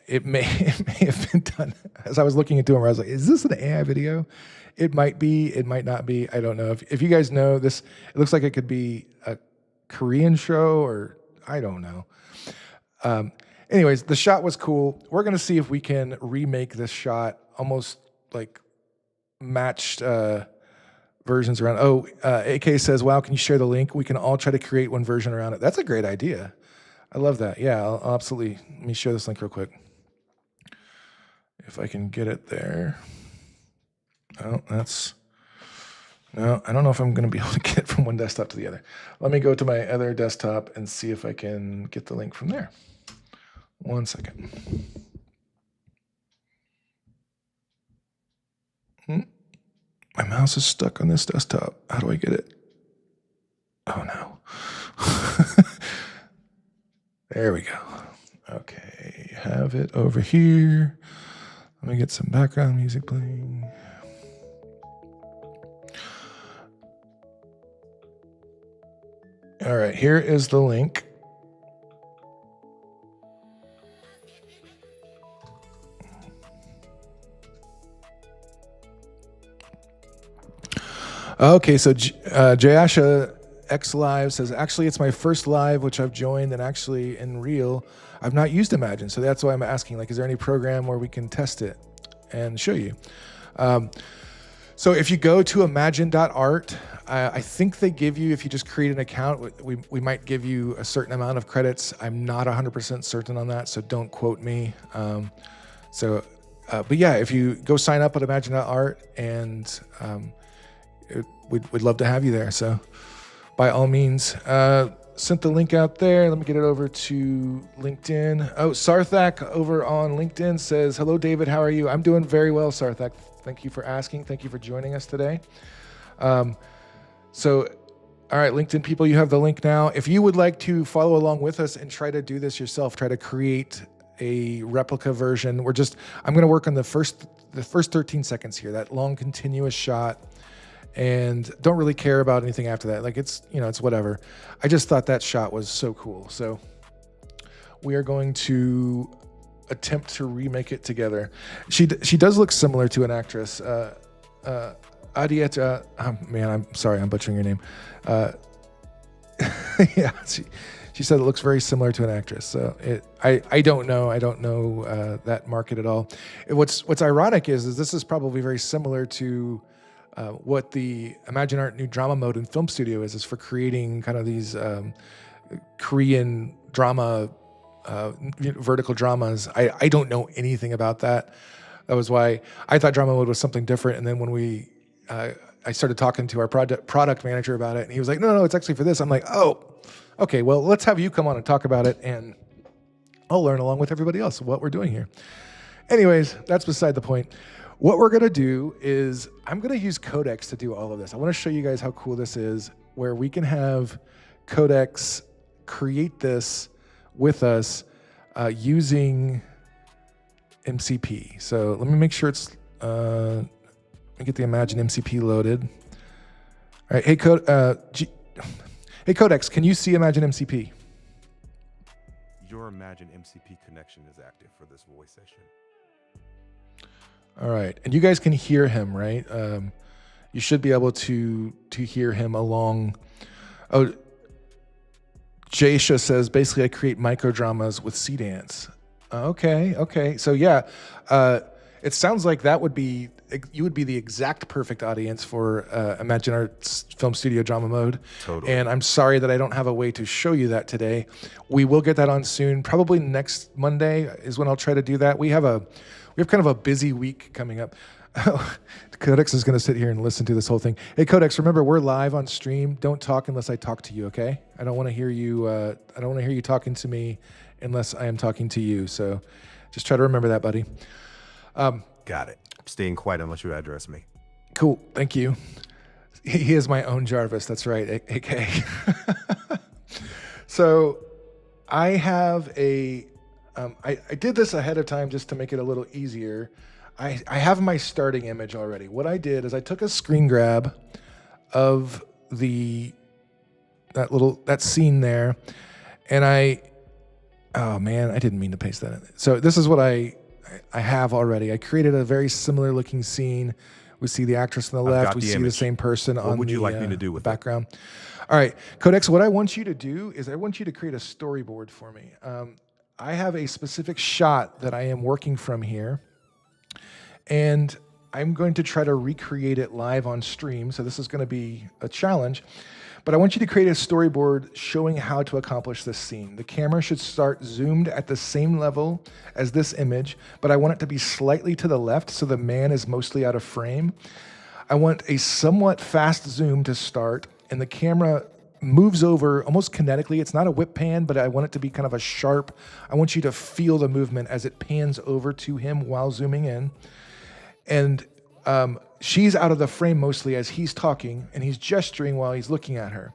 It may have been done. As I was looking into him, I was like, is this an AI video? It might be, it might not be. I don't know. If you guys know this, it looks like it could be a Korean show or I don't know. Anyways, the shot was cool. We're going to see if we can remake this shot almost like matched versions around. AK says, wow, can you share the link? We can all try to create one version around it. That's a great idea. I love that. Yeah, I'll absolutely. Let me share this link real quick. If I can get it there. Oh, no, I don't know if I'm going to be able to get it from one desktop to the other. Let me go to my other desktop and see if I can get the link from there. 1 second. My mouse is stuck on this desktop. How do I get it? Oh, no. There we go. Okay, have it over here. Let me get some background music playing. All right, here is the link. Okay, so Jayasha X Live says, actually, it's my first live, which I've joined, and actually in real, I've not used Imagine. So that's why I'm asking, like, is there any program where we can test it and show you? So if you go to imagine.art, I think they give you, if you just create an account, we might give you a certain amount of credits. I'm not 100% certain on that, so don't quote me. But yeah, if you go sign up at imagine.art, and we'd love to have you there. So by all means, sent the link out there. Let me get it over to LinkedIn. Oh, Sarthak over on LinkedIn says, hello, David. How are you? I'm doing very well, Sarthak. Thank you for asking. Thank you for joining us today. All right, LinkedIn people, you have the link now. If you would like to follow along with us and try to do this yourself, try to create a replica version. I'm going to work on the first 13 seconds here, that long continuous shot, and don't really care about anything after that. Like it's whatever. I just thought that shot was so cool. So we are going to attempt to remake it together. She does look similar to an actress. Adieta, man, I'm sorry, I'm butchering your name. Yeah, she said it looks very similar to an actress. So I don't know that market at all. What's ironic is this is probably very similar to what the ImagineArt new drama mode in Film Studio is for creating kind of these Korean drama vertical dramas. I don't know anything about that. That was why I thought drama mode was something different. And then when I started talking to our product manager about it, and he was like, no, it's actually for this. I'm like, oh, okay, well, let's have you come on and talk about it, and I'll learn along with everybody else what we're doing here. Anyways, that's beside the point. What we're going to do is I'm going to use Codex to do all of this. I want to show you guys how cool this is, where we can have Codex create this with us using MCP. So let me make sure it's, let me get the Imagine MCP loaded. All right, hey Codex, can you see Imagine MCP? Your Imagine MCP connection is active for this voice session. All right, and you guys can hear him, right? You should be able to hear him along. Oh, Jaisha says, basically I create microdramas with C-Dance. Okay. So yeah, it sounds like you would be the exact perfect audience for ImagineArt's film studio drama mode. Totally. And I'm sorry that I don't have a way to show you that today. We will get that on soon. Probably next Monday is when I'll try to do that. We have kind of a busy week coming up. Codex is going to sit here and listen to this whole thing. Hey, Codex, remember we're live on stream. Don't talk unless I talk to you, okay? I don't want to hear you. I don't want to hear you talking to me unless I am talking to you. So just try to remember that, buddy. Got it. Staying quiet unless you address me. Cool. Thank you. He is my own Jarvis. That's right. AK. So I have I did this ahead of time just to make it a little easier. I have my starting image already. What I did is I took a screen grab of that scene there, and oh man, I didn't mean to paste that in. So this is what I have already. I created a very similar looking scene. We see the actress on the left. We see the same person on the would you like me to do with background. All right, Codex, what I want you to do is I want you to create a storyboard for me. I have a specific shot that I am working from here, and I'm going to try to recreate it live on stream. So this is going to be a challenge, but I want you to create a storyboard showing how to accomplish this scene. The camera should start zoomed at the same level as this image, but I want it to be slightly to the left so the man is mostly out of frame. I want a somewhat fast zoom to start, and the camera moves over almost kinetically. It's not a whip pan, but I want it to be kind of a sharp. I want you to feel the movement as it pans over to him while zooming in. And she's out of the frame mostly as he's talking, and he's gesturing while he's looking at her.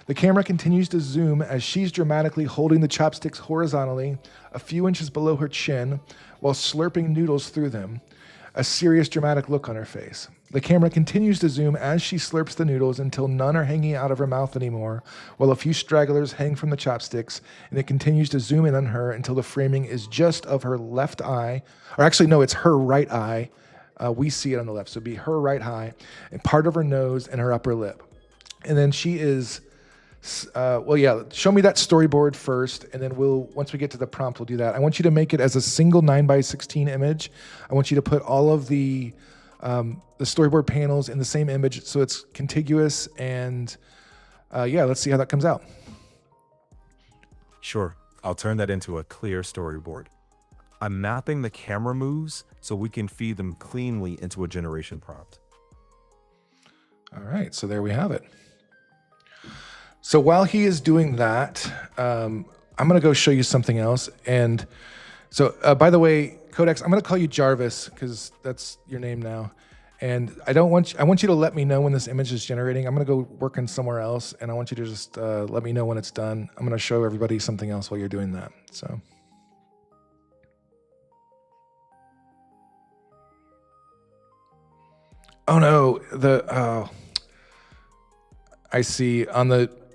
The camera continues to zoom as she's dramatically holding the chopsticks horizontally, a few inches below her chin, while slurping noodles through them, a serious, dramatic look on her face. The camera continues to zoom as she slurps the noodles until none are hanging out of her mouth anymore, while a few stragglers hang from the chopsticks, and it continues to zoom in on her until the framing is just of her left eye, or actually, no, it's her right eye. We see it on the left, so it'd be her right eye, and part of her nose and her upper lip. And then she is, show me that storyboard first, and then once we get to the prompt, we'll do that. I want you to make it as a single 9:16 image. I want you to put all of the storyboard panels in the same image so it's contiguous, and let's see how that comes out. Sure, I'll turn that into a clear storyboard. I'm mapping the camera moves so we can feed them cleanly into a generation prompt. All right, so there we have it. So while he is doing that, I'm going to go show you something else. And so, by the way, Codex, I'm going to call you Jarvis because that's your name now. And I want you to let me know when this image is generating. I'm going to go work on somewhere else, and I want you to just let me know when it's done. I'm going to show everybody something else while you're doing that. So. Oh no, I see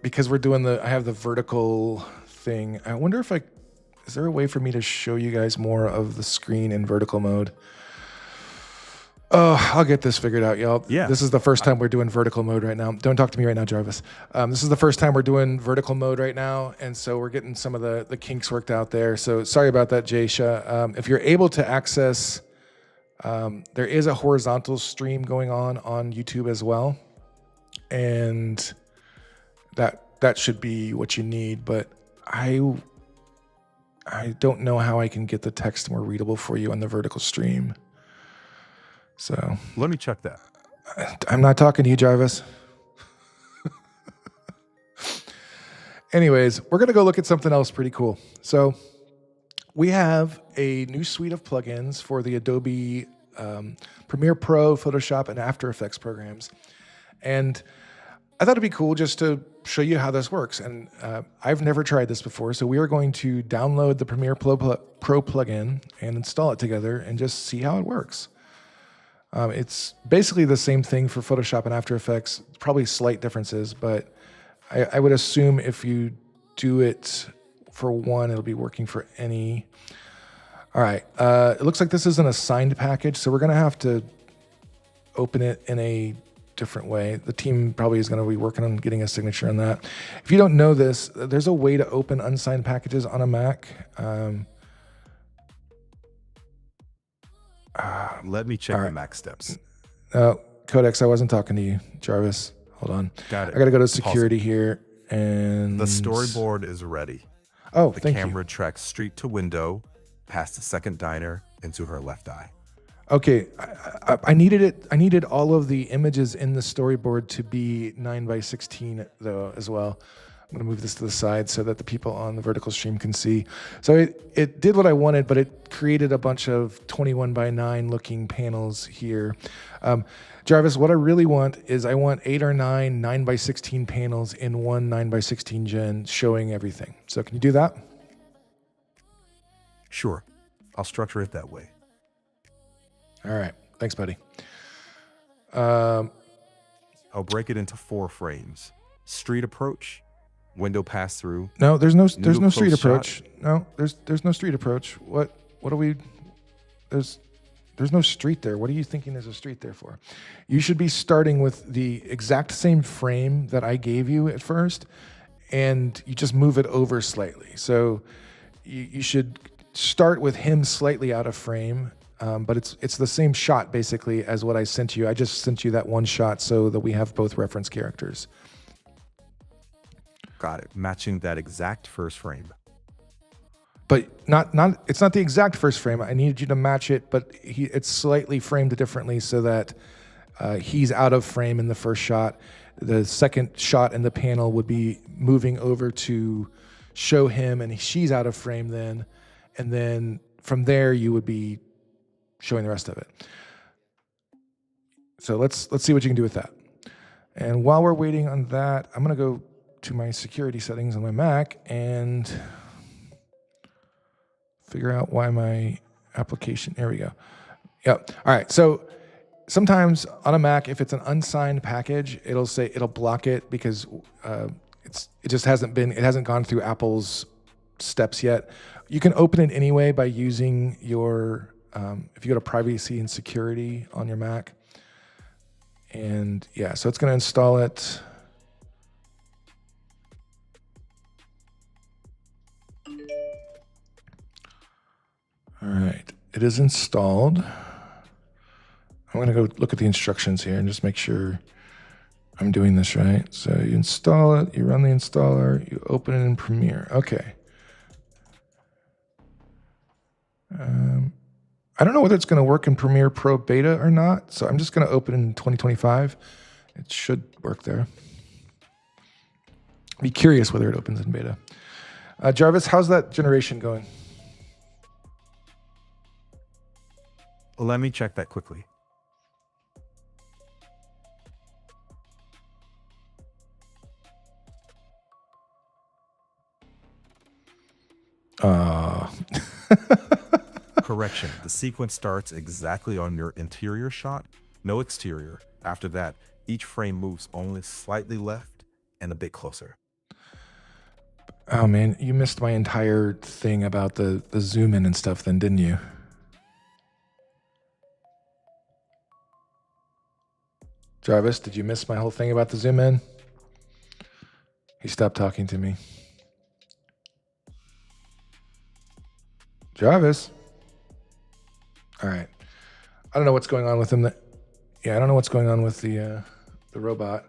because we're doing I have the vertical thing. I wonder if is there a way for me to show you guys more of the screen in vertical mode? Oh, I'll get this figured out, y'all. Yeah. This is the first time we're doing vertical mode right now. Don't talk to me right now, Jarvis. This is the first time we're doing vertical mode right now, and so we're getting some of the kinks worked out there. So sorry about that, Jaisha. If you're able to access, there is a horizontal stream going on YouTube as well, and that should be what you need. But I don't know how I can get the text more readable for you on the vertical stream. So Let me check that. I'm not talking to you, Jarvis. Anyways, we're going to go look at something else pretty cool. So we have a new suite of plugins for the Adobe Premiere Pro, Photoshop, and After Effects programs. And I thought it'd be cool just to show you how this works. And I've never tried this before, so we are going to download the Premiere Pro plugin and install it together and just see how it works. It's basically the same thing for Photoshop and After Effects, probably slight differences, but I would assume if you do it for one, it'll be working for any. All right, it looks like this is an assigned package, so we're gonna have to open it in a different way. The team probably is gonna be working on getting a signature on that. If you don't know this, there's a way to open unsigned packages on a Mac. Let me check the Mac steps. Codex, I wasn't talking to you. Jarvis, hold on. Got it. I got to go to security here. And the storyboard is ready. Oh, the thank you. camera tracks street to window, past the second diner, into her left eye. Okay, I needed it. I needed all of the images in the storyboard to be 9:16 though as well. I'm gonna move this to the side so that the people on the vertical stream can see. So it did what I wanted, but it created a bunch of 21:9 looking panels here. Jarvis, what I really want is I want 8 or 9 9:16 panels in one 9:16 gen showing everything. So can you do that? Sure, I'll structure it that way. All right, thanks, buddy. I'll break it into 4 frames: street approach, window pass through. No, there's no street close approach. shot. No, there's no street approach. What are we? There's no street there. What are you thinking there's a street there for? You should be starting with the exact same frame that I gave you at first, and you just move it over slightly. So you should start with him slightly out of frame, but it's the same shot basically as what I sent you. I just sent you that one shot so that we have both reference characters. Got it. Matching that exact first frame. But it's not the exact first frame. I needed you to match it, but it's slightly framed differently so that he's out of frame in the first shot. The second shot in the panel would be moving over to show him, and she's out of frame then. And then from there, you would be showing the rest of it. So let's see what you can do with that. And while we're waiting on that, I'm gonna go to my security settings on my Mac and figure out why my application, there we go. Yep, all right, so sometimes on a Mac, if it's an unsigned package, it'll block it because it hasn't gone through Apple's steps yet. You can open it anyway by using your, if you go to privacy and security on your Mac. And yeah, so it's gonna install it. All right, it is installed. I'm gonna go look at the instructions here and just make sure I'm doing this right. So you install it, you run the installer, you open it in Premiere. Okay. I don't know whether it's gonna work in Premiere Pro Beta or not, so I'm just gonna open it in 2025. It should work there. Be curious whether it opens in beta. Jarvis, how's that generation going? Let me check that quickly. Correction. The sequence starts exactly on your interior shot, no exterior. After that, each frame moves only slightly left and a bit closer. Oh man, you missed my entire thing about the zoom in and stuff then, didn't you? Jarvis, did you miss my whole thing about the zoom in? He stopped talking to me. Jarvis. All right. I don't know what's going on with him. I don't know what's going on with the robot.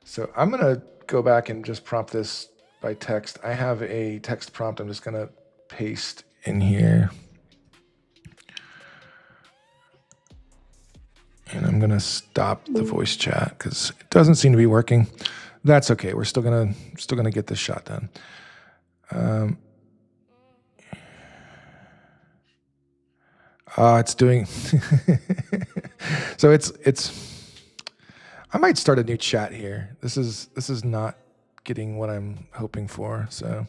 So I'm gonna go back and just prompt this by text. I have a text prompt. I'm just gonna paste in here. And I'm gonna stop the voice chat because it doesn't seem to be working. That's okay. We're still gonna get this shot done. It's doing. So it's. I might start a new chat here. This is not getting what I'm hoping for. So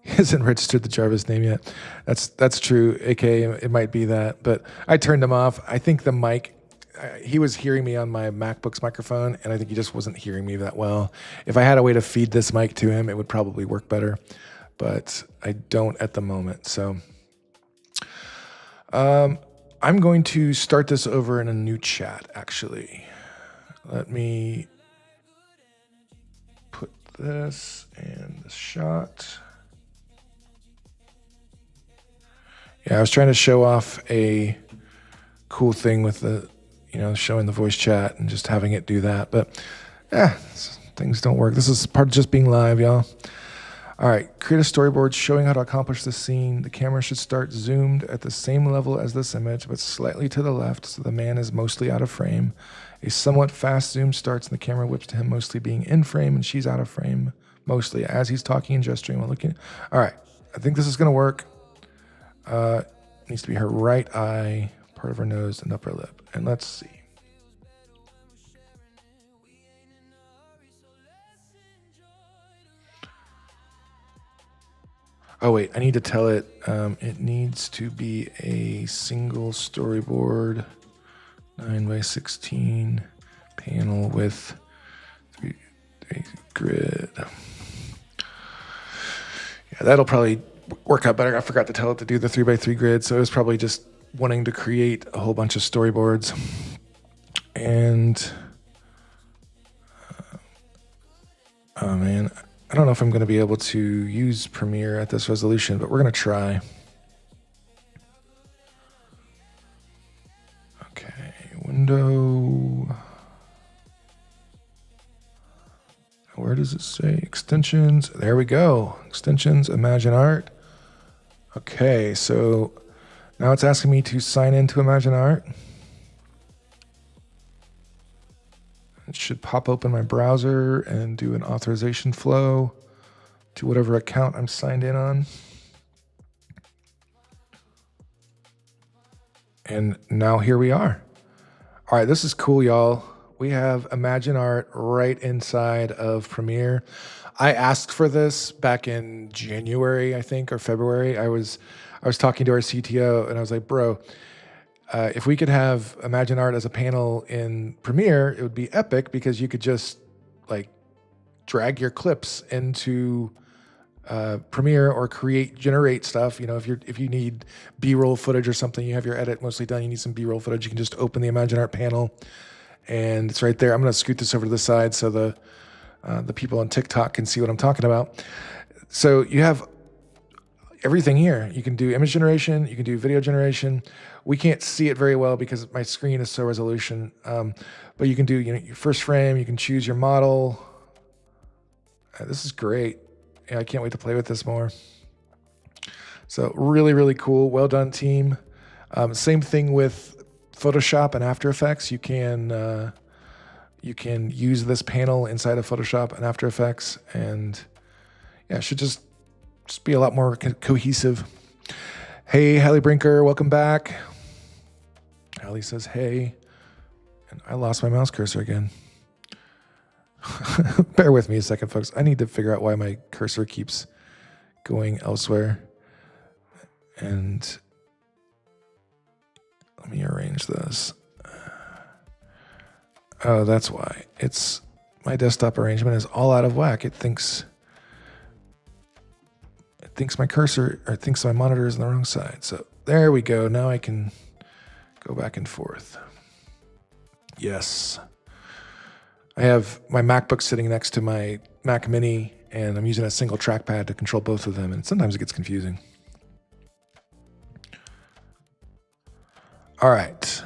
he hasn't registered the Jarvis name yet. That's true. AKA it might be that, but I turned him off. I think the mic. He was hearing me on my MacBook's microphone, and I think he just wasn't hearing me that well. If I had a way to feed this mic to him, it would probably work better, but I don't at the moment. So I'm going to start this over in a new chat, actually. Let me put this and the shot. Yeah, I was trying to show off a cool thing with the, showing the voice chat and just having it do that. But things don't work. This is part of just being live, y'all. All right, create a storyboard showing how to accomplish this scene. The camera should start zoomed at the same level as this image, but slightly to the left, so the man is mostly out of frame. A somewhat fast zoom starts, and the camera whips to him mostly being in frame, and she's out of frame mostly as he's talking and gesturing while looking. All right, I think this is going to work. Needs to be her right eye, part of her nose, and upper lip. And let's see. Oh, wait, I need to tell it. It needs to be a single storyboard, 9x16 panel with 3 grid. Yeah, that'll probably work out better. I forgot to tell it to do the 3x3 grid, so it was probably just wanting to create a whole bunch of storyboards. And, oh man, I don't know if I'm going to be able to use Premiere at this resolution, but we're going to try. Okay, window. Where does it say extensions? There we go. Extensions, ImagineArt. Okay, so now it's asking me to sign into ImagineArt. It should pop open my browser and do an authorization flow to whatever account I'm signed in on. And now here we are. All right, this is cool, y'all. We have ImagineArt right inside of Premiere. I asked for this back in January, I think, or February. I was talking to our CTO, and I was like, bro, if we could have ImagineArt as a panel in Premiere, it would be epic because you could just like drag your clips into Premiere or generate stuff. If you need B-roll footage or something, you have your edit mostly done, you need some B-roll footage, you can just open the ImagineArt panel and it's right there. I'm going to scoot this over to the side so the people on TikTok can see what I'm talking about. So you have everything here. You can do image generation, you can do video generation. We can't see it very well because my screen is so resolution. But you can do your first frame, you can choose your model. This is great. Yeah, I can't wait to play with this more. So really, really cool. Well done, team. Same thing with Photoshop and After Effects. You can use this panel inside of Photoshop and After Effects, and yeah, it should just be a lot more cohesive. Hey, Hallie Brinker, welcome back. Hallie says hey, and I lost my mouse cursor again. Bear with me a second, folks. I need to figure out why my cursor keeps going elsewhere. And let me arrange this. Oh, that's why. It's my desktop arrangement is all out of whack. It thinks my cursor, or it thinks my monitor is on the wrong side. So there we go. Now I can go back and forth. Yes. I have my MacBook sitting next to my Mac Mini, and I'm using a single trackpad to control both of them, and sometimes it gets confusing. All right.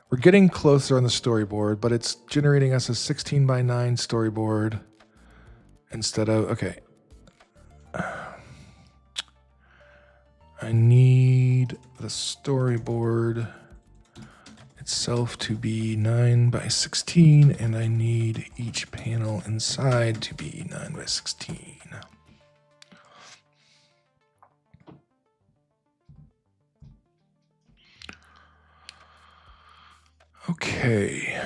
We're getting closer on the storyboard, but it's generating us a 16:9 storyboard instead of, okay. I need the storyboard itself to be 9 by 16, and I need each panel inside to be 9 by 16. Okay.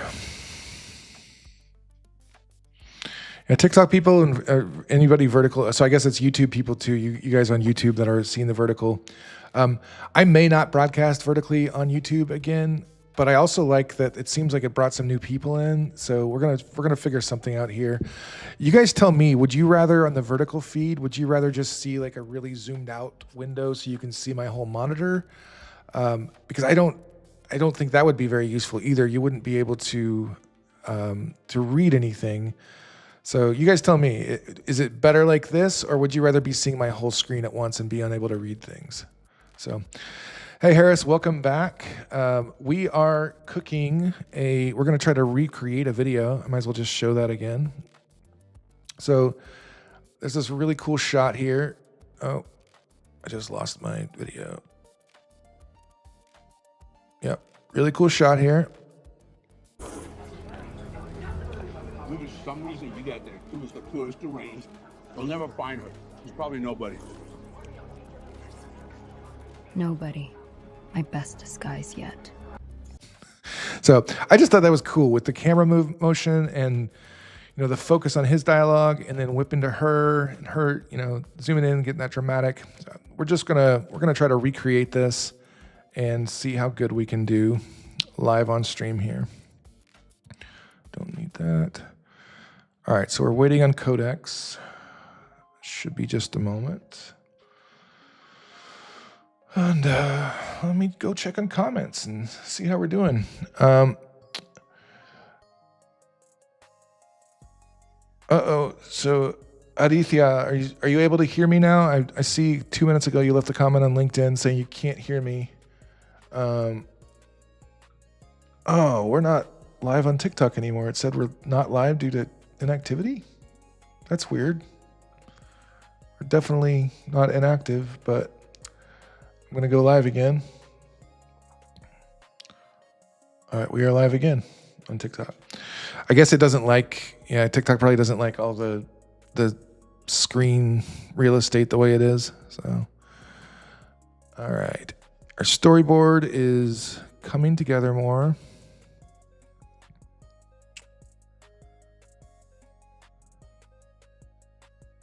Yeah, TikTok people and anybody vertical. So I guess it's YouTube people too. You guys on YouTube that are seeing the vertical. I may not broadcast vertically on YouTube again, but I also like that it seems like it brought some new people in. So we're gonna figure something out here. You guys tell me, would you rather on the vertical feed, would you rather just see like a really zoomed out window so you can see my whole monitor? Because I don't think that would be very useful either. You wouldn't be able to read anything. So you guys tell me, is it better like this, or would you rather be seeing my whole screen at once and be unable to read things? So, hey Harris, welcome back. We are cooking we're gonna try to recreate a video. I might as well just show that again. So there's this really cool shot here. Oh, I just lost my video. Yep, really cool shot here. For some reason, you got there. It was the close to range. They'll never find her. There's probably nobody. Nobody. My best disguise yet. So I just thought that was cool with the camera motion and the focus on his dialogue, and then whip into her and her, zooming in, getting that dramatic. So we're gonna try to recreate this and see how good we can do live on stream here. Don't need that. All right, so we're waiting on Codex. Should be just a moment. And let me go check on comments and see how we're doing. So Aditya, are you able to hear me now? I see 2 minutes ago you left a comment on LinkedIn saying you can't hear me. We're not live on TikTok anymore. It said we're not live due to inactivity. That's weird. We're definitely not inactive, but I'm gonna go live again. All right, we are live again on TikTok. I guess it doesn't TikTok probably doesn't like all the screen real estate the way it is. So, all right, our storyboard is coming together more.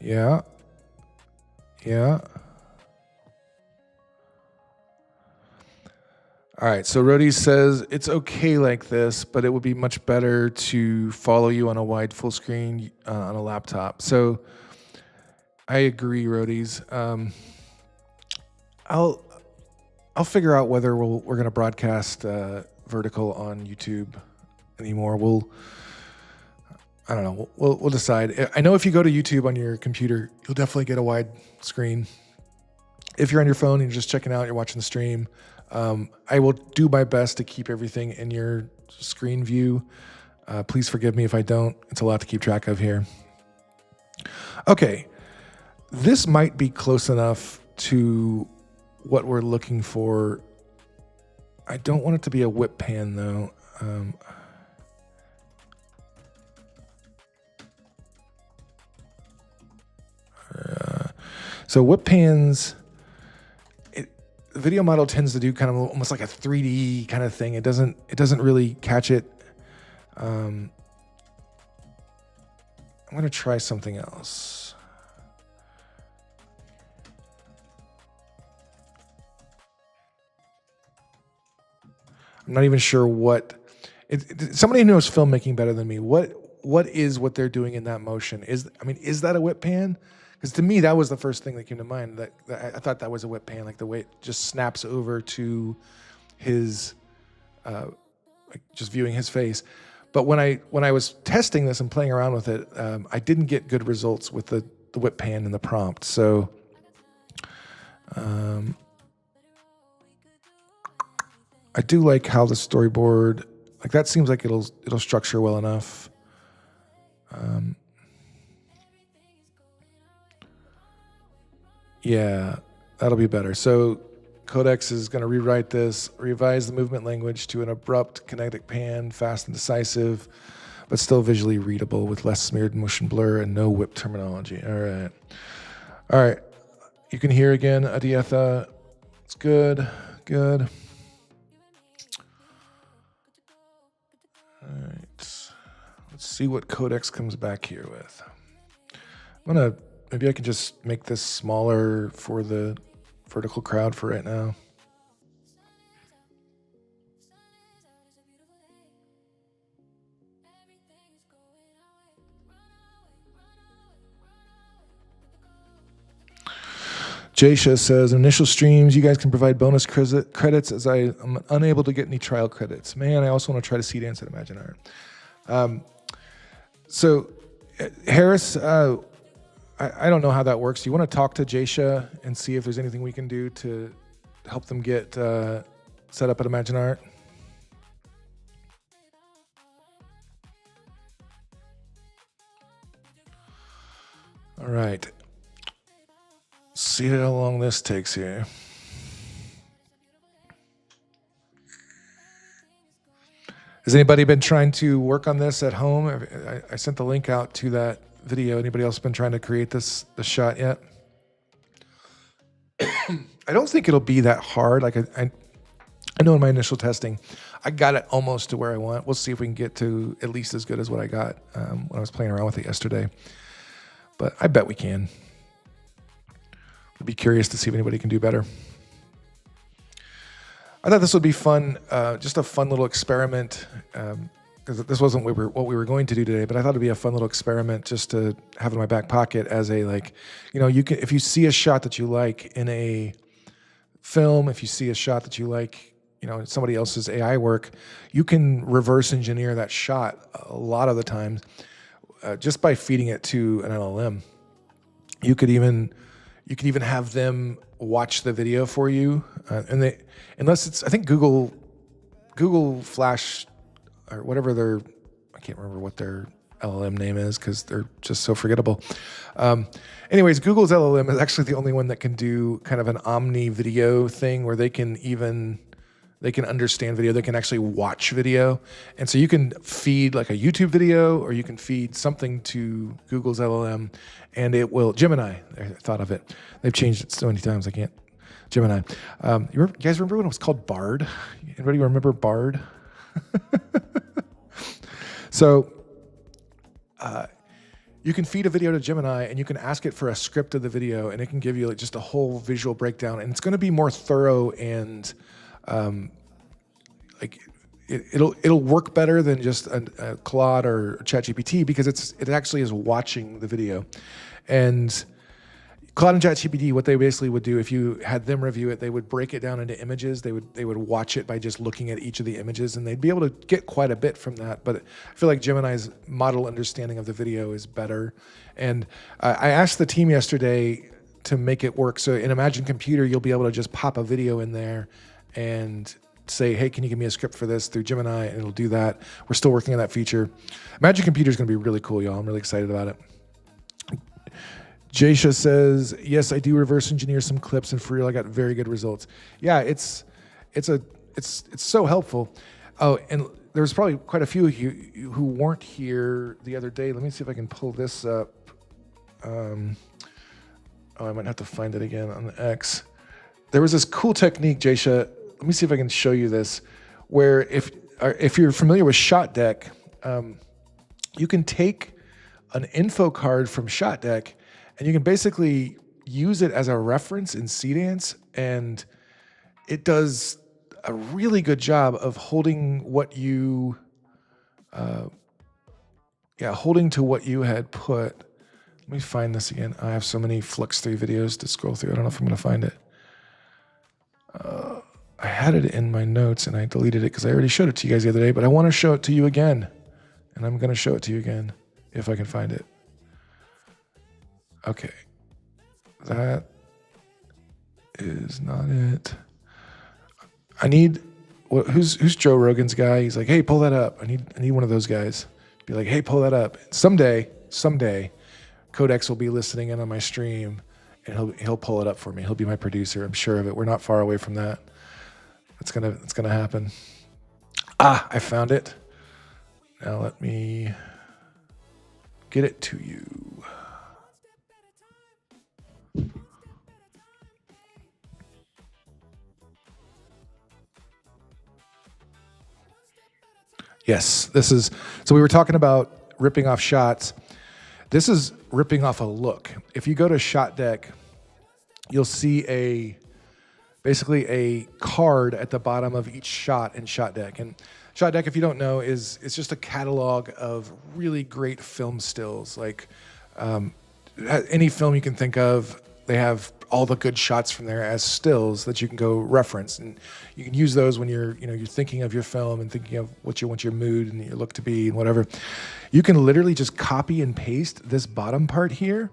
Yeah. All right, so Rody says it's okay like this, but it would be much better to follow you on a wide full screen on a laptop. So I agree, Rodies. I'll figure out whether we're going to broadcast vertical on YouTube anymore. I don't know. We'll decide. I know if you go to YouTube on your computer, you'll definitely get a wide screen. If you're on your phone and you're just checking out, you're watching the stream, I will do my best to keep everything in your screen view. Please forgive me if I don't. It's a lot to keep track of here. Okay. This might be close enough to what we're looking for. I don't want it to be a whip pan, though. So whip pans, the video model tends to do kind of almost like a 3D kind of thing. It doesn't really catch it. I'm going to try something else. I'm not even sure somebody who knows filmmaking better than me. What is what they're doing in that motion? Is that a whip pan? Because to me, that was the first thing that came to mind. That I thought that was a whip pan, like the way it just snaps over to his, like just viewing his face. But when I was testing this and playing around with it, I didn't get good results with the whip pan in the prompt. So, I do like how the storyboard, like that seems like it'll structure well enough. Yeah, That'll be better. So Codex is going to rewrite this, revise the movement language to an abrupt kinetic pan, fast and decisive, but still visually readable with less smeared motion blur and no whip terminology. All right. All right. You can hear again, Adietha. It's good. Good. All right. Let's see what Codex comes back here with. Maybe I can just make this smaller for the vertical crowd for right now. Jasha says, initial streams, you guys can provide bonus credits as I am unable to get any trial credits. Man, I also want to try to see dance at ImagineArt. So, Harris, I don't know how that works. Do you want to talk to Jasha and see if there's anything we can do to help them get set up at ImagineArt? All right. See how long this takes here. Has anybody been trying to work on this at home? I sent the link out to that video. Anybody else been trying to create this shot yet? I don't think it'll be that hard. Like I know in my initial testing, I got it almost to where I want. We'll see if we can get to at least as good as what I got when I was playing around with it yesterday. But I bet we can. I'd be curious to see if anybody can do better. I thought this would be fun, just a fun little experiment, because this wasn't what we were going to do today, but I thought it'd be a fun little experiment just to have in my back pocket as a, like, you know, you can, if you see a shot that you like in a film, if you see a shot that you like, you know, in somebody else's AI work, you can reverse engineer that shot a lot of the times just by feeding it to an LLM. You could even have them watch the video for you, and they, unless it's, I think Google Flash or whatever their, I can't remember what their LLM name is because they're just so forgettable. Anyways, Google's LLM is actually the only one that can do kind of an omni video thing where they can understand video, they can actually watch video. And so you can feed like a YouTube video or you can feed something to Google's LLM and it will, Gemini, I thought of it. They've changed it so many times, I can't. Gemini. You guys remember when it was called Bard? Anybody remember Bard? So you can feed a video to Gemini and you can ask it for a script of the video and it can give you like just a whole visual breakdown, and it's going to be more thorough and like it'll work better than just a Claude or ChatGPT because it actually is watching the video. And Claude and ChatGPT, what they basically would do if you had them review it, they would break it down into images. They would watch it by just looking at each of the images, and they'd be able to get quite a bit from that. But I feel like Gemini's model understanding of the video is better. And I asked the team yesterday to make it work. So in Imagine Computer, you'll be able to just pop a video in there and say, hey, can you give me a script for this through Gemini? And it'll do that. We're still working on that feature. Imagine Computer is going to be really cool, y'all. I'm really excited about it. Jasha says, yes, I do reverse engineer some clips, and for real, I got very good results. Yeah, it's so helpful. Oh, and there was probably quite a few of you who weren't here the other day. Let me see if I can pull this up. I might have to find it again on the X. There was this cool technique, Jasha. Let me see if I can show you this, where if you're familiar with ShotDeck, you can take an info card from ShotDeck and you can basically use it as a reference in Cdance, and it does a really good job of holding what you, holding to what you had put. Let me find this again. I have so many Flux 3 videos to scroll through. I don't know if I'm going to find it. I had it in my notes and I deleted it because I already showed it to you guys the other day, but I want to show it to you again. And I'm going to show it to you again if I can find it. Okay. That is not it. I need, who's Joe Rogan's guy? He's like, hey, pull that up. I need one of those guys. Be like, hey, pull that up. Someday, Codex will be listening in on my stream and he'll pull it up for me. He'll be my producer. I'm sure of it. We're not far away from that. It's gonna happen. I found it. Now let me get it to you. Yes, this is, so we were talking about ripping off shots. This is ripping off a look. If you go to Shot Deck, you'll see basically a card at the bottom of each shot in Shot Deck. And Shot Deck, if you don't know, it's just a catalog of really great film stills. Like any film you can think of, they have all the good shots from there as stills that you can go reference, and you can use those when you're thinking of your film and thinking of what you want your mood and your look to be and whatever. You can literally just copy and paste this bottom part here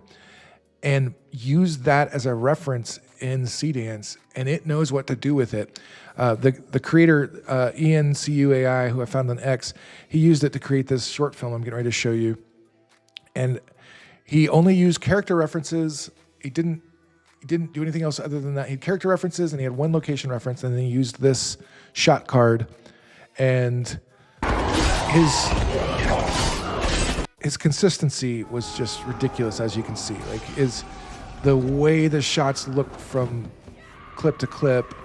and use that as a reference in CDance, and it knows what to do with it. The creator, ENCUAI, who I found on X, he used it to create this short film I'm getting ready to show you. And he only used character references. He didn't do anything else other than that. He had character references, and he had one location reference, and then he used this shot card. And his consistency was just ridiculous, as you can see. Like, the way the shots look from clip to clip,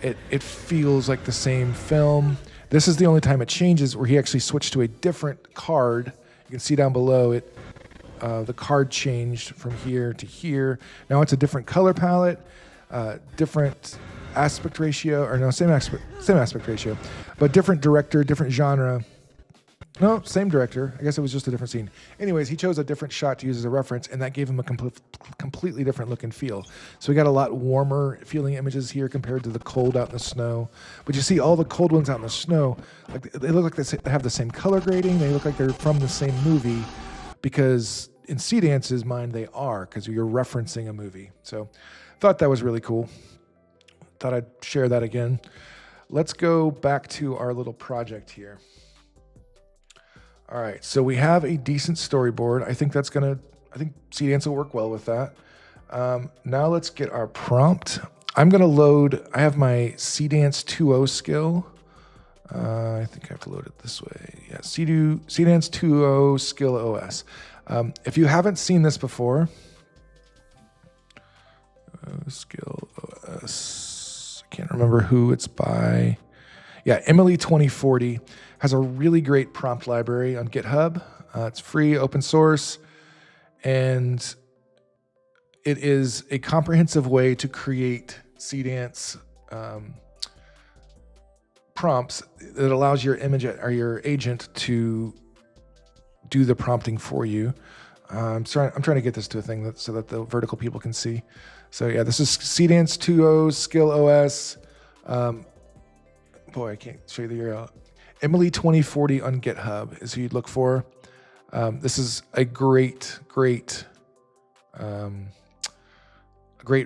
it feels like the same film. This is the only time it changes, where he actually switched to a different card. You can see down below it. The card changed from here to here. Now it's a different color palette, different aspect ratio, or no, same aspect ratio, but different director, different genre. No, same director. I guess it was just a different scene. Anyways, he chose a different shot to use as a reference, and that gave him a completely different look and feel. So we got a lot warmer feeling images here compared to the cold out in the snow. But you see all the cold ones out in the snow, like they look like they have the same color grading. They look like they're from the same movie, because in CDance's mind, they are, because you're referencing a movie. So thought that was really cool. Thought I'd share that again. Let's go back to our little project here. All right, so we have a decent storyboard. I think CDance will work well with that. Now let's get our prompt. I'm gonna load, I have my CDance 2.0 skill. I think I have to load it this way. Yeah, CDance 2.0 skill OS. If you haven't seen this before, skill OS, I can't remember who it's by. Yeah, Emily 2040 has a really great prompt library on GitHub. It's free, open source, and it is a comprehensive way to create CDance prompts that allows your image or your agent to do the prompting for you. I'm trying to get this to a thing so that the vertical people can see. So yeah, this is CDance 2.0 skill OS. Boy, I can't show you the URL. Emily 2040 on GitHub is who you'd look for. This is a great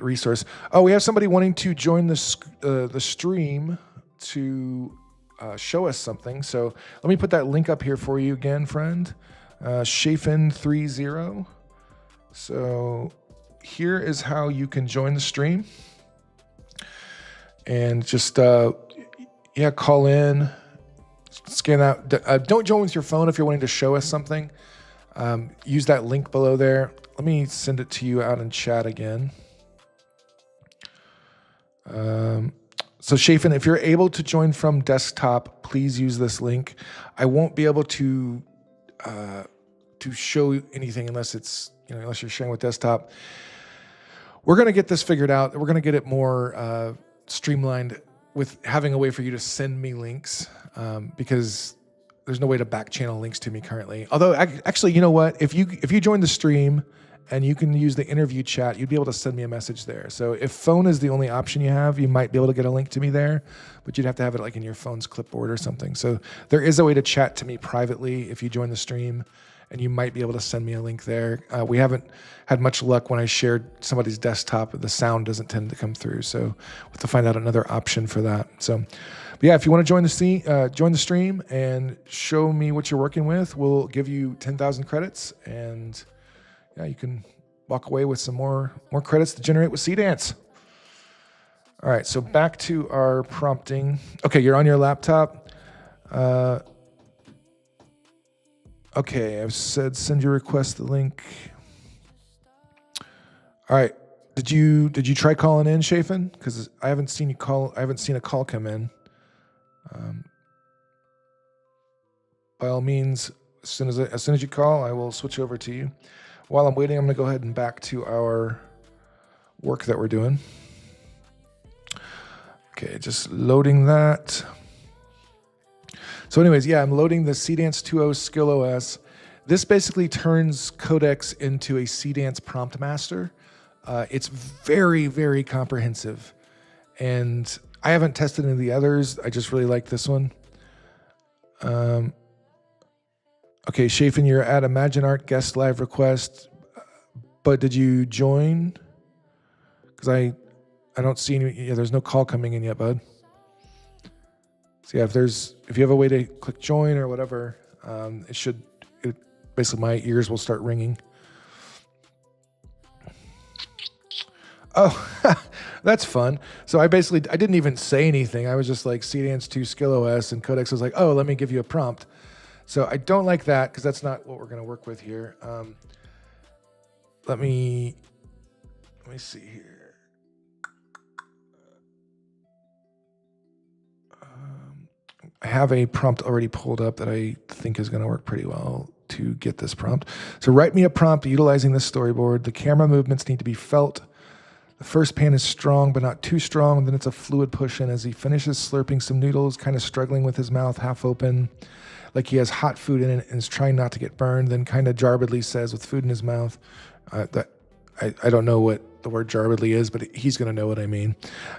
resource. Oh, we have somebody wanting to join the stream to show us something. So let me put that link up here for you again, friend. Shafin30. So here is how you can join the stream. And just, call in, scan out. Don't join with your phone if you're wanting to show us something. Use that link below there. Let me send it to you out in chat again. So Shafin, if you're able to join from desktop, please use this link. I won't be able to show anything unless unless you're sharing with desktop. We're going to get this figured out. We're going to get it more streamlined with having a way for you to send me links, because there's no way to back channel links to me currently. Although actually, you know what? If you join the stream and you can use the interview chat, you'd be able to send me a message there. So if phone is the only option you have, you might be able to get a link to me there, but you'd have to have it like in your phone's clipboard or something. So there is a way to chat to me privately if you join the stream, and you might be able to send me a link there. We haven't had much luck when I shared somebody's desktop. The sound doesn't tend to come through, so we'll have to find out another option for that. So, but yeah, if you want to join the stream and show me what you're working with, we'll give you 10,000 credits, and yeah, you can walk away with some more credits to generate with Seedance. All right, so back to our prompting. Okay, you're on your laptop. Okay, I've said send your request the link. All right, did you try calling in, Chafin? Because I haven't seen you call. I haven't seen a call come in. By all means, as soon as you call, I will switch over to you. While I'm waiting, I'm going to go ahead and back to our work that we're doing. Okay, just loading that. So anyways, yeah, I'm loading the Seedance 2.0 Skill OS. This basically turns Codex into a Seedance prompt master. It's very, very comprehensive. And I haven't tested any of the others. I just really like this one. Okay, Chafin, you're at ImagineArt guest live request. But did you join? Because I don't see any. Yeah, there's no call coming in yet, bud. So yeah, if you have a way to click join or whatever, basically my ears will start ringing. Oh, that's fun. So I didn't even say anything. I was just like Seedance 2 Skill OS, and Codex was like, oh, let me give you a prompt. So I don't like that because that's not what we're going to work with here. Let me see here. I have a prompt already pulled up that I think is going to work pretty well to get this prompt. So write me a prompt utilizing this storyboard. The camera movements need to be felt. The first pan is strong, but not too strong. Then it's a fluid push in as he finishes slurping some noodles, kind of struggling with his mouth half open, like he has hot food in it and is trying not to get burned. Then kind of jarbedly says with food in his mouth, I don't know what the word jarbedly is, but he's going to know what I mean.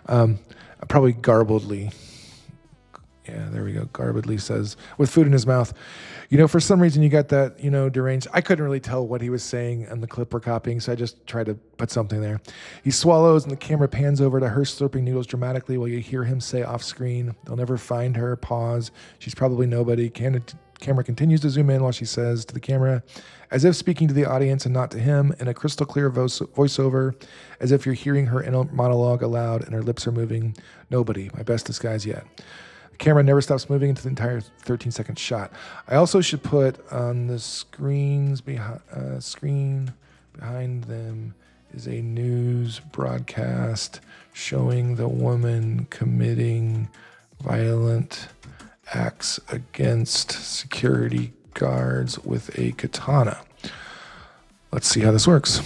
Probably garbledly. Yeah, there we go. Garbedly says, with food in his mouth. For some reason you got that, deranged. I couldn't really tell what he was saying on the clip we're copying, so I just tried to put something there. He swallows and the camera pans over to her slurping noodles dramatically while you hear him say off screen, they'll never find her, pause. She's probably nobody. Camera continues to zoom in while she says to the camera, as if speaking to the audience and not to him, in a crystal clear voiceover, as if you're hearing her inner monologue aloud and her lips are moving, nobody, my best disguise yet. Camera never stops moving into the entire 13-second shot. I also should put on the screen behind them is a news broadcast showing the woman committing violent acts against security guards with a katana. Let's see how this works.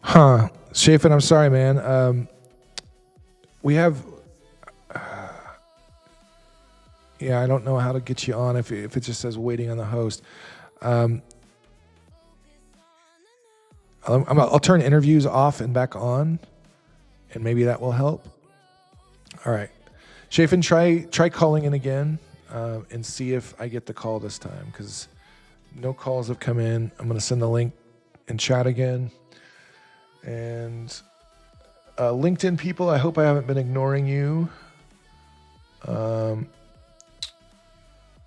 Chafin, I'm sorry, man. We have... Yeah, I don't know how to get you on if it just says waiting on the host. I'll turn interviews off and back on, and maybe that will help. All right. Chafin, try calling in again and see if I get the call this time, because no calls have come in. I'm going to send the link in chat again. And LinkedIn people, I hope I haven't been ignoring you.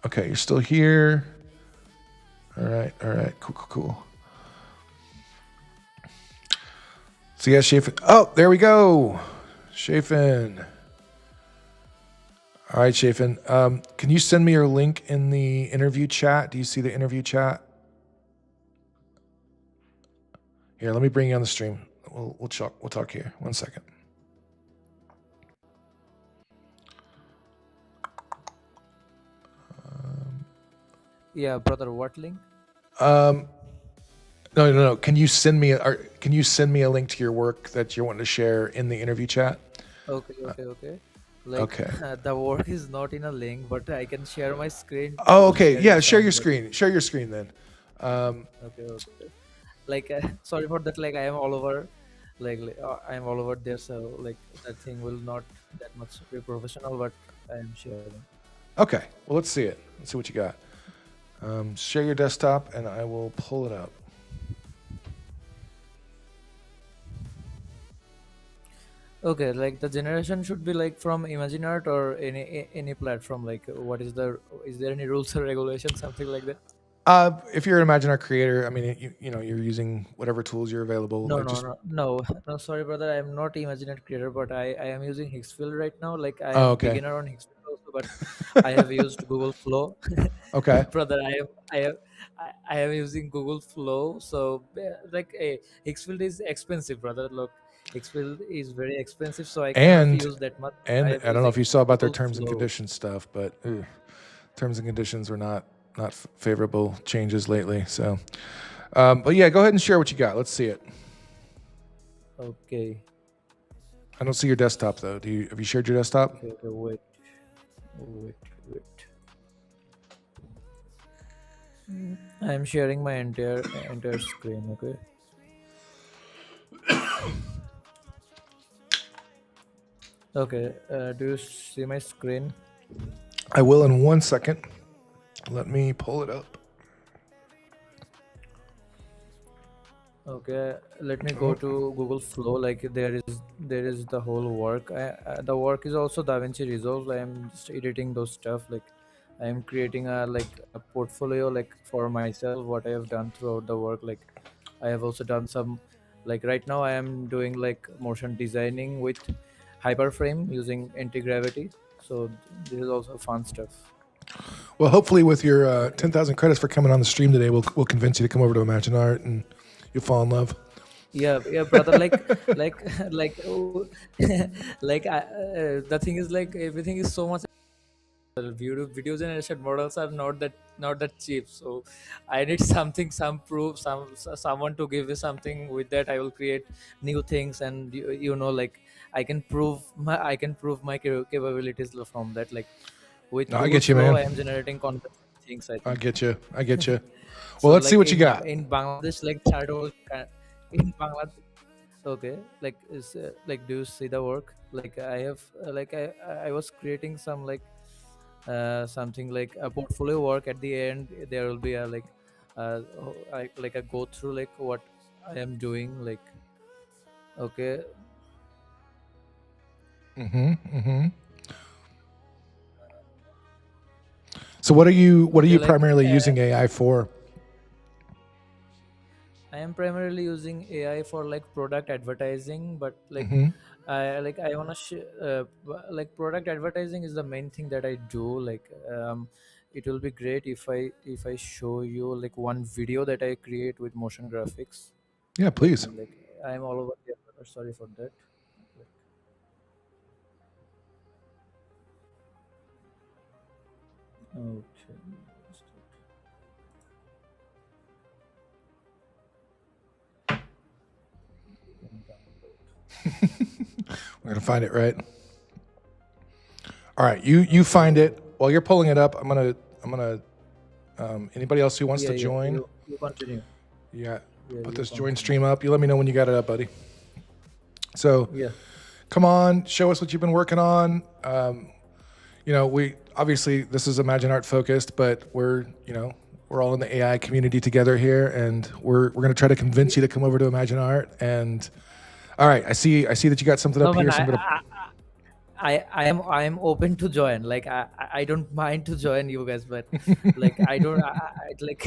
Okay, you're still here. All right, cool. So yeah, Chafin. Oh, there we go. Chafin. All right, Chafin. Can you send me your link in the interview chat? Do you see the interview chat? Here, let me bring you on the stream. We'll talk here. 1 second. Yeah, brother, what link? No. Can you send me a link to your work that you're wanting to share in the interview chat? Okay. Okay. The work is not in a link, but I can share my screen. Oh, okay. Yeah, share your screen. Share your screen then. Okay. Sorry for that. I am all over. I am all over there, so that thing will not that much be professional, but I am sharing. Okay. Well, let's see it. Let's see what you got. Share your desktop, and I will pull it up. Okay, the generation should be from ImagineArt or any platform. Is there any rules or regulations, something like that? If you're an ImagineArt creator, I mean, you're using whatever tools you're available. No, Like no, just no, no, no. Sorry, brother. I am not ImagineArt creator, but I am using Hixfield right now. Like I oh, am okay, beginner on Hixfield also, but I have used Google Flow. okay. Brother, I am using Google Flow. So like, Hixfield is expensive, brother. Look, Hixfield is very expensive, so I cannot And use that much. I and am I don't know if using you saw about their Google terms and Flow. conditions stuff, but terms and conditions were not favorable changes lately. So, but yeah, go ahead and share what you got. Let's see it. Okay. I don't see your desktop though. Have you shared your desktop? Okay. Wait. I am sharing my entire screen. Okay. Okay. Do you see my screen? I will in 1 second. Let me pull it up. Okay, let me go to Google Flow. Like there is the whole work. The work is also DaVinci Resolve. I am just editing those stuff. Like I am creating a portfolio like for myself. What I have done throughout the work. Like I have also done some. Like right now, I am doing like motion designing with Hyperframe using anti-gravity. So this is also fun stuff. Well, hopefully, with your 10,000 credits for coming on the stream today, we'll convince you to come over to ImagineArt and you'll fall in love. Yeah, brother. The thing is, like, everything is so much. Video generation models are not that cheap, so I need some proof, someone to give me something. With that, I will create new things, and like I can prove my capabilities from that. Like with No, I Google get you, Flow, man. I am generating content things. I I think. get you. So Well, let's see like what you got. in Bangladesh, like third world, in Bangladesh. Okay, like is like, do you see the work? Like I have like I was creating some like something like a portfolio work. At the end, there will be a like like a go through like what I am doing. Like okay, So what are you okay, like primarily using AI for? I am primarily using AI for like product advertising, but like I wanna like product advertising is the main thing that I do. Like it will be great if I show you like one video that I create with motion graphics. Yeah, please. Like I am all over there. Sorry for that. Okay. We're gonna find it, right? All right, you find it. While you're pulling it up, I'm gonna. Anybody else who wants to join? You continue. Yeah. Put you this join continue. stream up. You let me know when you got it up, buddy. So Yeah. come on, show us what you've been working on. We obviously this is ImagineArt focused, but we're all in the AI community together here, and we're gonna try to convince you to come over to ImagineArt. And all right, I see that you got something up No, man, here. So I'm gonna. I am open to join. Like I don't mind to join you guys, but like I don't like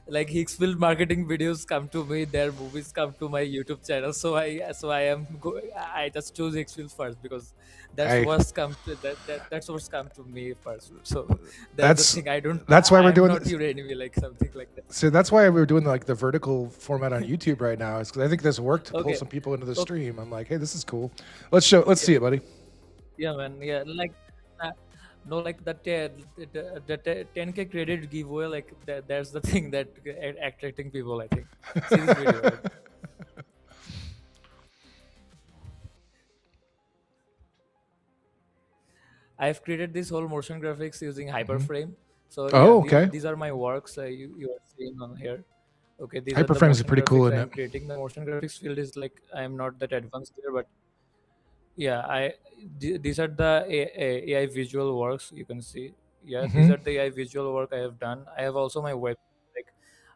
like Hicksville marketing videos come to me, their movies come to my YouTube channel. So I just choose Hicksville first because that's Hey. that's what's come to me first. So That's the thing. I don't. that's why we're I'm doing not this. your enemy, like something like that. So that's why we're doing like the vertical format on YouTube right now. Is because I think this worked to pull Okay. some people into the Okay. stream. I'm like, hey, this is cool. Let's see it, buddy. Yeah, man. Yeah, like no, like the 10K credit giveaway. Like that's the thing that attracting people. I think. See this video. Like, I've created this whole motion graphics using Hyperframe. So Oh, okay. these are my works. You are seeing on here. Okay, these are the Hyperframe is motion pretty cool, graphics isn't I'm it? creating. The motion graphics field is like I am not that advanced there, but yeah, these are the AI visual works you can see. Yeah, these are the AI visual work I have done. I have also my web. Like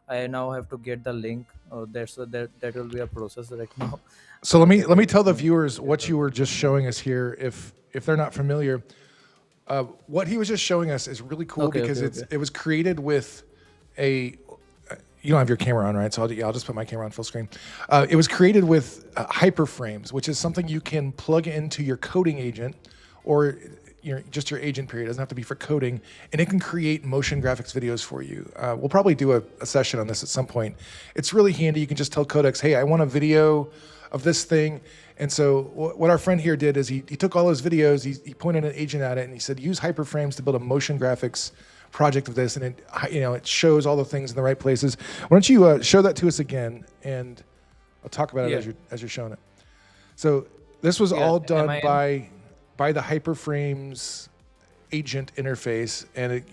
I now have to get the link. Oh, that will be a process right now. So let me tell the viewers what you were just showing us here. If they're not familiar, what he was just showing us is really cool Okay, because okay. it was created with you don't have your camera on, right? So I'll just put my camera on full screen. It was created with hyperframes, which is something you can plug into your coding agent or just your agent period. It doesn't have to be for coding, and it can create motion graphics videos for you. We'll probably do a session on this at some point. It's really handy. You can just tell Codex, hey, I want a video of this thing. And so what our friend here did is he took all those videos, he pointed an agent at it, and he said, use hyperframes to build a motion graphics project of this, and it shows all the things in the right places. Why don't you show that to us again, and I'll talk about it as you're showing it. So this was all done by the hyperframes agent interface, and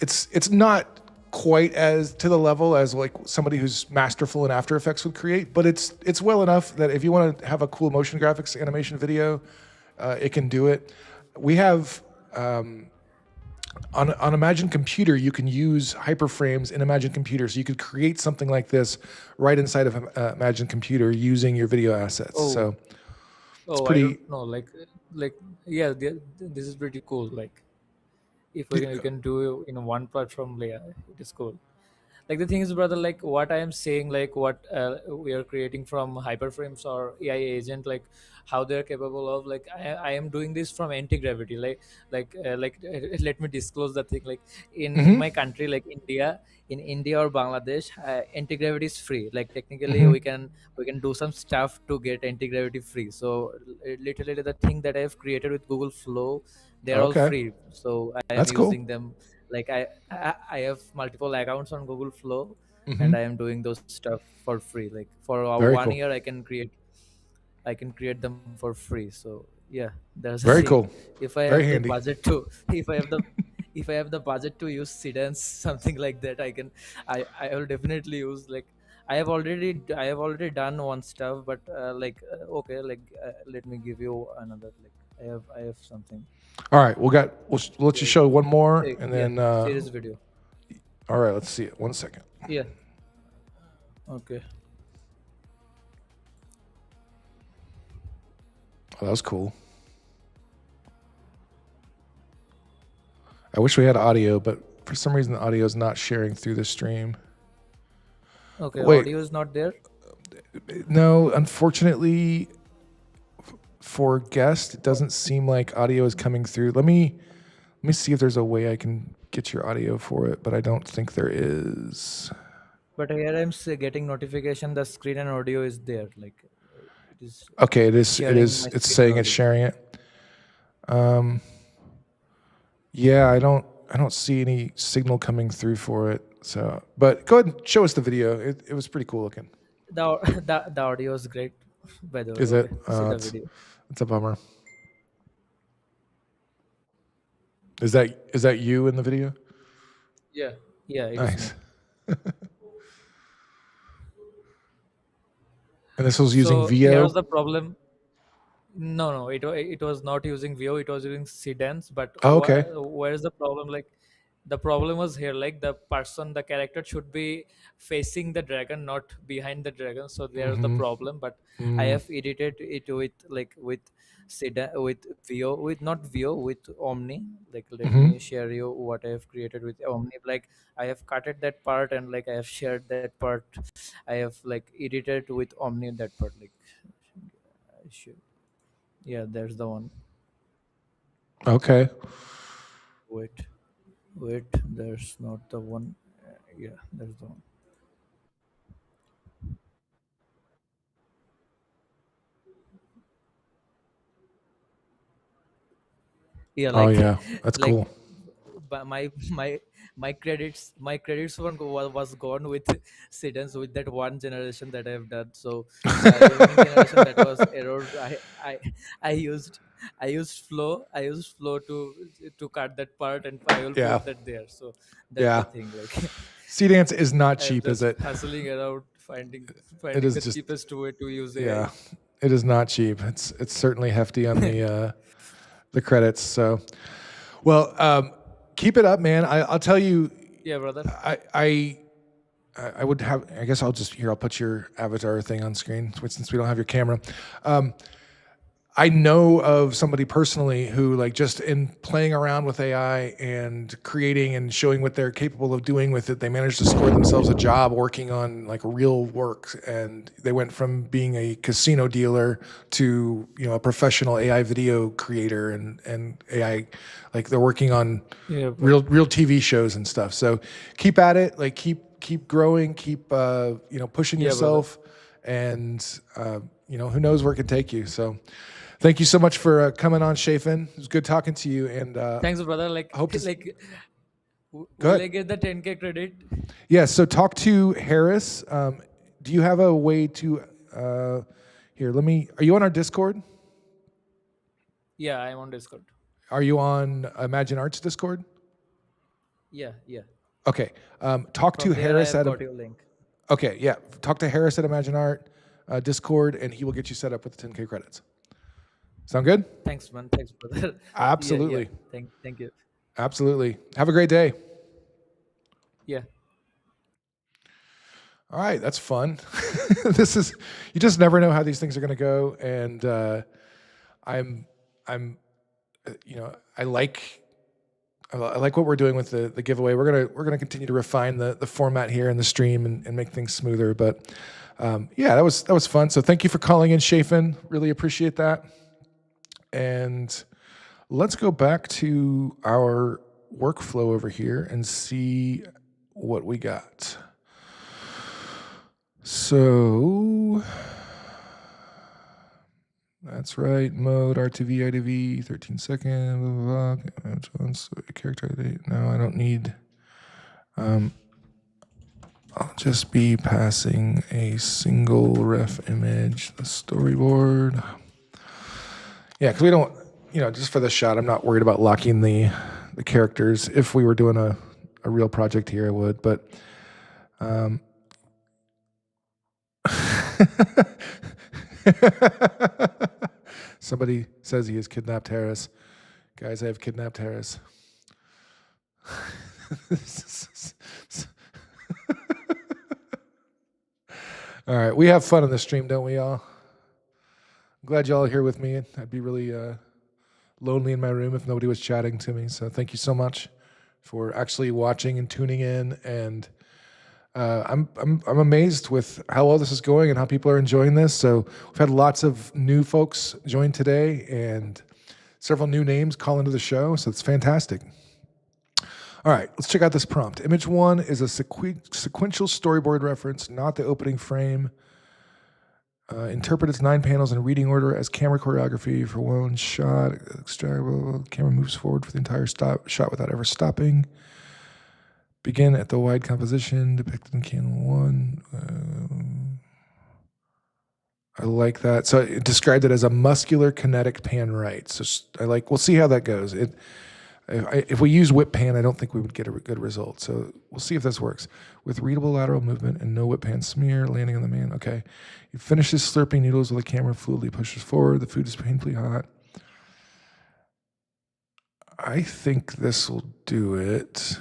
it's not quite as to the level as like somebody who's masterful in After Effects would create, but it's well enough that if you want to have a cool motion graphics animation video, it can do it. We have on Imagine Computer, you can use hyperframes in Imagine Computer, so you could create something like this right inside of Imagine Computer using your video assets. So it's pretty. I don't know, this is pretty cool. Like, if we can do it in one platform, it is cool. Like, the thing is, brother, like what I am saying, like what we are creating from hyperframes or AI agent, like how they're capable of, like I am doing this from anti-gravity, let me disclose the thing, like in my country, like in India or Bangladesh, anti-gravity is free. Like, technically we can do some stuff to get anti-gravity free. So literally the thing that I have created with Google Flow, they're all free, so I am using them. Like, I have multiple accounts on Google Flow, and I am doing those stuff for free. Like, for one year I can create them for free. So yeah, there's a Very thing. cool. If I Very have handy. the budget to if I have the budget to use sedans, something like that, I will definitely use. Like, I have already done one stuff, but okay, let me give you another. Like, I have something. All right, we'll let you show one more, and then series video. All right, let's see it. 1 second. Yeah. Okay. Oh, that was cool. I wish we had audio, but for some reason the audio is not sharing through the stream. Okay, audio is not there? No, unfortunately, for guest, it doesn't seem like audio is coming through. Let me see if there's a way I can get your audio for it, but I don't think there is. But here I'm getting notification the screen and audio is there. Like, it is. Okay, it is. It's saying it's sharing it. Yeah, I don't see any signal coming through for it. So, but go ahead and show us the video. It was pretty cool looking. The audio is great, by the way. Is it? See the video. It's a bummer. Is that you in the video? Yeah. Yeah. Nice. And this was using VO? Here's the problem. No, it was not using VO. It was using sedans. But okay. Where's the problem? Like, the problem was here. Like, the character should be facing the dragon, not behind the dragon. So there's the problem. But I have edited it with sedan, with VO, with not VO, with Omni. Like, let me share you what I have created with Omni. Like, I have cutted that part, and like I have shared that part. I have like edited with Omni that part. Like, yeah, there's the one. Okay. Wait, there's not the one. Yeah, there's the one. Yeah, like, oh yeah, that's like, cool. But my credits was gone with sedans with that one generation that I have done. So remaining generation that was error. I used flow to cut that part, and I will put that there. So that's the thing. Like, Sedance is not cheap, is it? Hustling around finding the cheapest way to use AI. Yeah, it is not cheap. It's certainly hefty on the credits. So, well, keep it up, man. I'll tell you. Yeah, brother. I would have. I guess I'll put your avatar thing on screen since we don't have your camera. I know of somebody personally who, like, just in playing around with AI and creating and showing what they're capable of doing with it, they managed to score themselves a job working on like real work, and they went from being a casino dealer to, you know, a professional AI video creator and AI, like they're working on Yeah, real TV shows and stuff. So keep at it, like keep growing, keep you know, pushing yeah, brother. yourself, and you know, who knows where it can take you. So. Thank you so much for coming on, Shafin. It was good talking to you. And Thanks, brother. Like, hope to like, Go will ahead. I get the 10K credit? Yeah. So talk to Harris. Do you have a way to? Here, let me. Are you on our Discord? Yeah, I'm on Discord. Are you on ImagineArt's Discord? Yeah, yeah. Okay. Talk to From there, I Harris have at. got your link. Okay. Yeah. Talk to Harris at ImagineArt Discord, and he will get you set up with the 10K credits. Sound good? Thanks, man. Thanks, brother. Absolutely. Yeah. Thank you. Absolutely. Have a great day. Yeah. All right, that's fun. This is, you just never know how these things are going to go, and I'm, you know, I like what we're doing with the giveaway. We're gonna continue to refine the format here in the stream and make things smoother. But yeah, that was fun. So thank you for calling in, Shafin. Really appreciate that. And let's go back to our workflow over here and see what we got. So that's right. Mode RTV IDV 13 seconds. Blah, blah, blah. Character ID. No, I don't need. I'll just be passing a single ref image, the storyboard. Yeah, because we don't, you know, just for the shot, I'm not worried about locking the characters. If we were doing a real project here, I would. But somebody says he has kidnapped Harris. Guys, I have kidnapped Harris. All right, we have fun on the stream, don't we, all? I'm glad y'all are here with me. I'd be really lonely in my room if nobody was chatting to me. So thank you so much for actually watching and tuning in. And I'm amazed with how well this is going and how people are enjoying this. So we've had lots of new folks join today and several new names call into the show. So it's fantastic. All right, let's check out this prompt. Image 1 is a sequential storyboard reference, not the opening frame. Interpret its 9 panels in reading order as camera choreography for one shot. Camera moves forward for the entire shot without ever stopping. Begin at the wide composition depicted in Canon 1. I like that. So it described it as a muscular kinetic pan right. So we'll see how that goes. If we use whip pan, I don't think we would get a good result. So we'll see if this works. With readable lateral movement and no whip pan smear, landing on the man. Okay. He finishes slurping noodles while the camera fluidly pushes forward. The food is painfully hot. I think this will do it.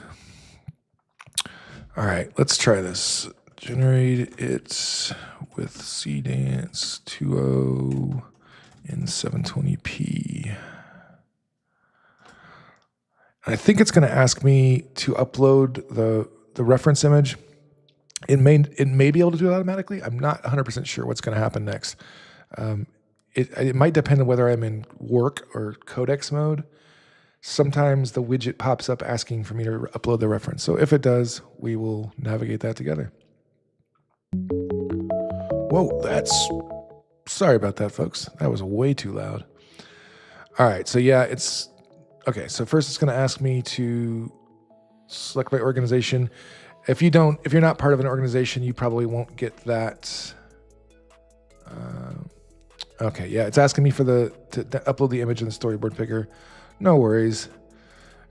All right, let's try this. Generate it with CDance 2.0 in 720p. I think it's going to ask me to upload the reference image. It may be able to do it automatically. I'm not 100% sure what's going to happen next. It might depend on whether I'm in work or codex mode. Sometimes the widget pops up asking for me to upload the reference. So if it does, we will navigate that together. Whoa, sorry about that, folks. That was way too loud. All right, so yeah, okay, so first it's going to ask me to select my organization. If you're not part of an organization, you probably won't get that. Okay, yeah, it's asking me to upload the image in the storyboard picker. No worries.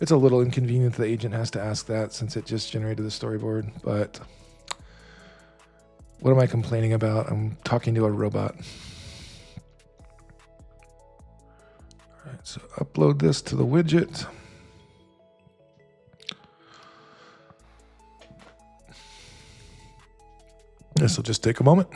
It's a little inconvenient that the agent has to ask that since it just generated the storyboard, but what am I complaining about? I'm talking to a robot. All right, so upload this to the widget. This will just take a moment.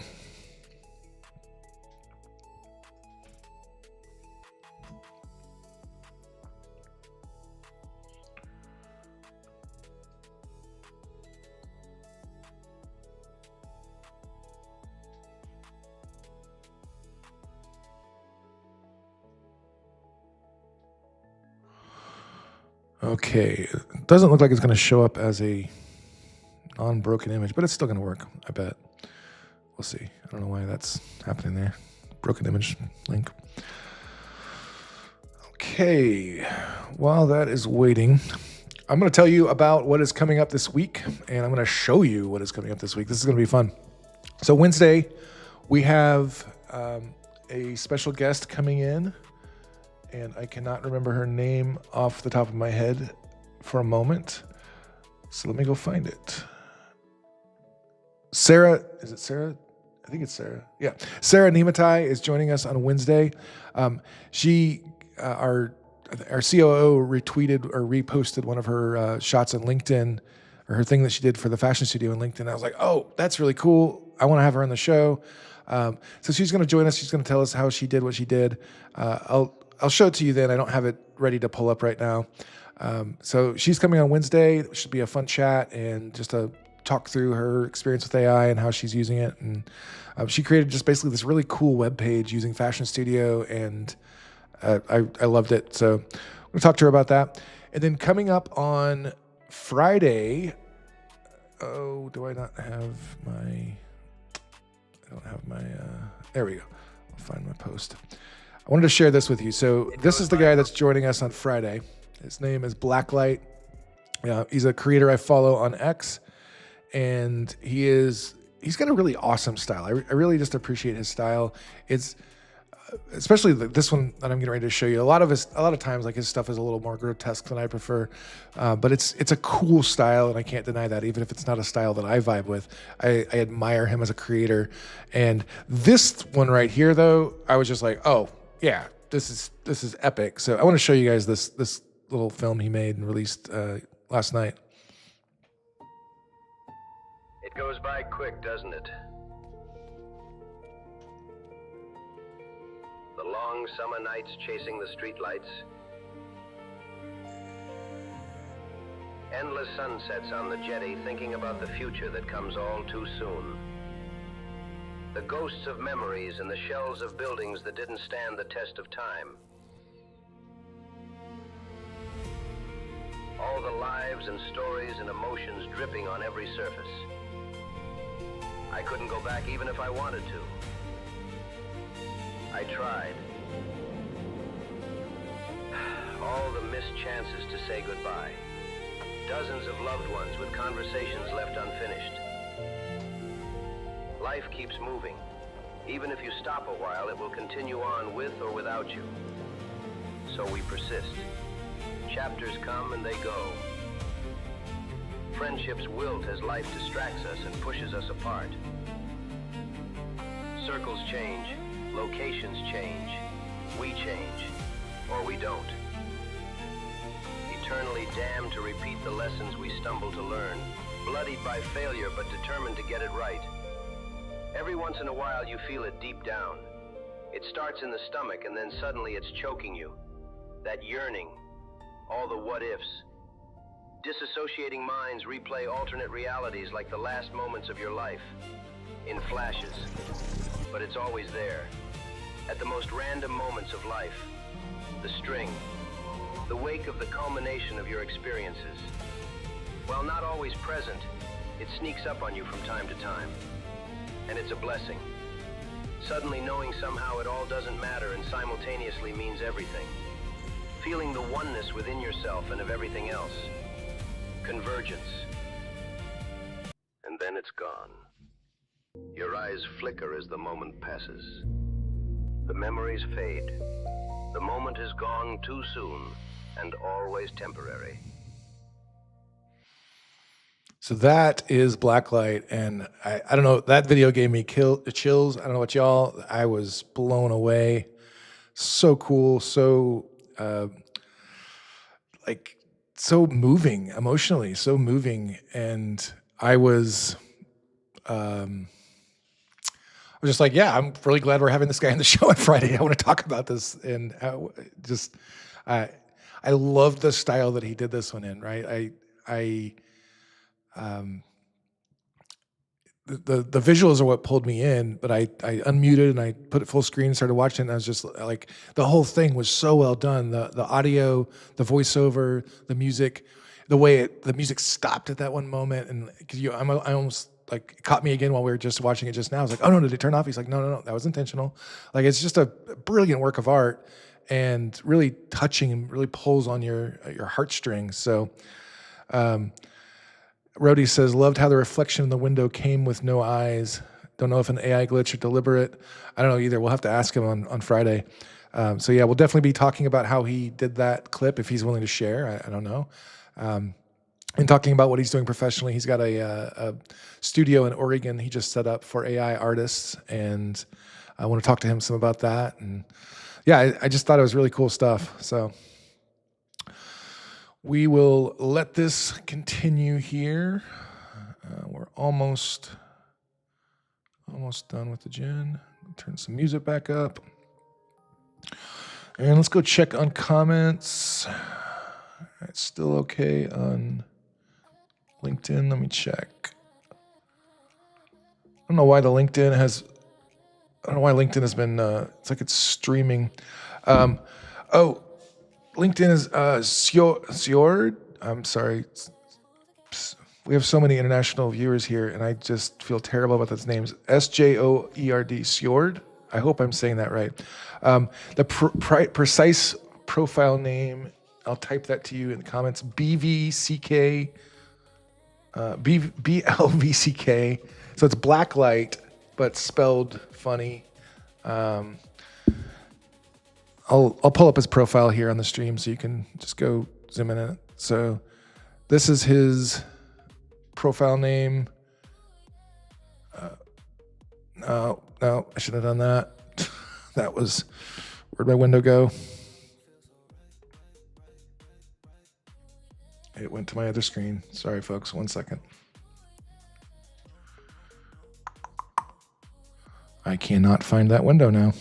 Okay, it doesn't look like it's going to show up as a non-broken image, but it's still going to work, I bet. We'll see. I don't know why that's happening there. Broken image link. Okay, while that is waiting, I'm going to tell you about what is coming up this week, and I'm going to show you what is coming up this week. This is going to be fun. So Wednesday, we have a special guest coming in, and I cannot remember her name off the top of my head for a moment. So let me go find it. Sarah, is it Sarah? I think it's Sarah. Yeah, Sarah Nematai is joining us on Wednesday. Our COO retweeted or reposted one of her shots on LinkedIn, or her thing that she did for the fashion studio on LinkedIn. I was like, oh, that's really cool. I want to have her on the show. So she's going to join us. She's going to tell us how she did what she did. I'll show it to you then. I don't have it ready to pull up right now. So she's coming on Wednesday. It should be a fun chat and just a talk through her experience with AI and how she's using it. And she created just basically this really cool web page using Fashion Studio, and I loved it. So I'm going to talk to her about that. And then coming up on Friday, do I not have my... I don't have my... there we go. I'll find my post. I wanted to share this with you. So this is the guy that's joining us on Friday. His name is Blacklight. He's a creator I follow on X, and he's got a really awesome style. I really just appreciate his style. It's especially this one that I'm getting ready to show you. A lot of times, like, his stuff is a little more grotesque than I prefer, but it's a cool style, and I can't deny that. Even if it's not a style that I vibe with, I admire him as a creator. And this one right here, though, I was just like, oh yeah, this is epic. So I want to show you guys this little film he made and released last night. It goes by quick, doesn't it? The long summer nights chasing the streetlights. Endless sunsets on the jetty thinking about the future that comes all too soon. The ghosts of memories and the shells of buildings that didn't stand the test of time. All the lives and stories and emotions dripping on every surface. I couldn't go back even if I wanted to. I tried. All the missed chances to say goodbye. Dozens of loved ones with conversations left unfinished. Life keeps moving. Even if you stop a while, it will continue on with or without you. So we persist. Chapters come and they go. Friendships wilt as life distracts us and pushes us apart. Circles change, locations change, we change, or we don't. Eternally damned to repeat the lessons we stumble to learn, bloodied by failure but determined to get it right. Every once in a while you feel it deep down. It starts in the stomach and then suddenly it's choking you. That yearning, all the what-ifs. Disassociating minds replay alternate realities like the last moments of your life, in flashes. But it's always there, at the most random moments of life. The string, the wake of the culmination of your experiences. While not always present, it sneaks up on you from time to time. And it's a blessing. Suddenly knowing somehow it all doesn't matter and simultaneously means everything. Feeling the oneness within yourself and of everything else. Convergence. And then it's gone. Your eyes flicker as the moment passes. The memories fade. The moment is gone too soon and always temporary. So that is Blacklight, and I don't know, that video gave me chills. I don't know what y'all, I was blown away. So cool, so so moving emotionally, so moving. And I was just like, yeah, I'm really glad we're having this guy on the show on Friday. I want to talk about this. And I loved the style that he did this one in, right? the visuals are what pulled me in, but I unmuted and I put it full screen, started watching, and I was just like, the whole thing was so well done. The audio, the voiceover, the music, the way the music stopped at that one moment, and because I almost like it caught me again while we were just watching it just now. I was like, oh no, did it turn off? He's like, no, that was intentional. Like it's just a brilliant work of art and really touching and really pulls on your heartstrings. So. Rhodey says, loved how the reflection in the window came with no eyes. Don't know if an AI glitch or deliberate. I don't know either. We'll have to ask him on Friday. So yeah, we'll definitely be talking about how he did that clip if he's willing to share. I don't know. And talking about what he's doing professionally. He's got a studio in Oregon he just set up for AI artists, and I want to talk to him some about that. And yeah, I just thought it was really cool stuff. So we will let this continue here. We're almost done with the gin. Turn some music back up. And let's go check on comments. It's still okay on LinkedIn. Let me check. I don't know why LinkedIn has been, it's like it's streaming. LinkedIn is Sjord. I'm sorry. We have so many international viewers here, and I just feel terrible about those names. SJOERD, Sjord. I hope I'm saying that right. The precise profile name, I'll type that to you in the comments. BVCK, BLVCK. So it's blacklight, but spelled funny. I'll pull up his profile here on the stream so you can just go zoom in on it. So this is his profile name. No, I should have done that. That was, where'd my window go? It went to my other screen. Sorry, folks, 1 second. I cannot find that window now.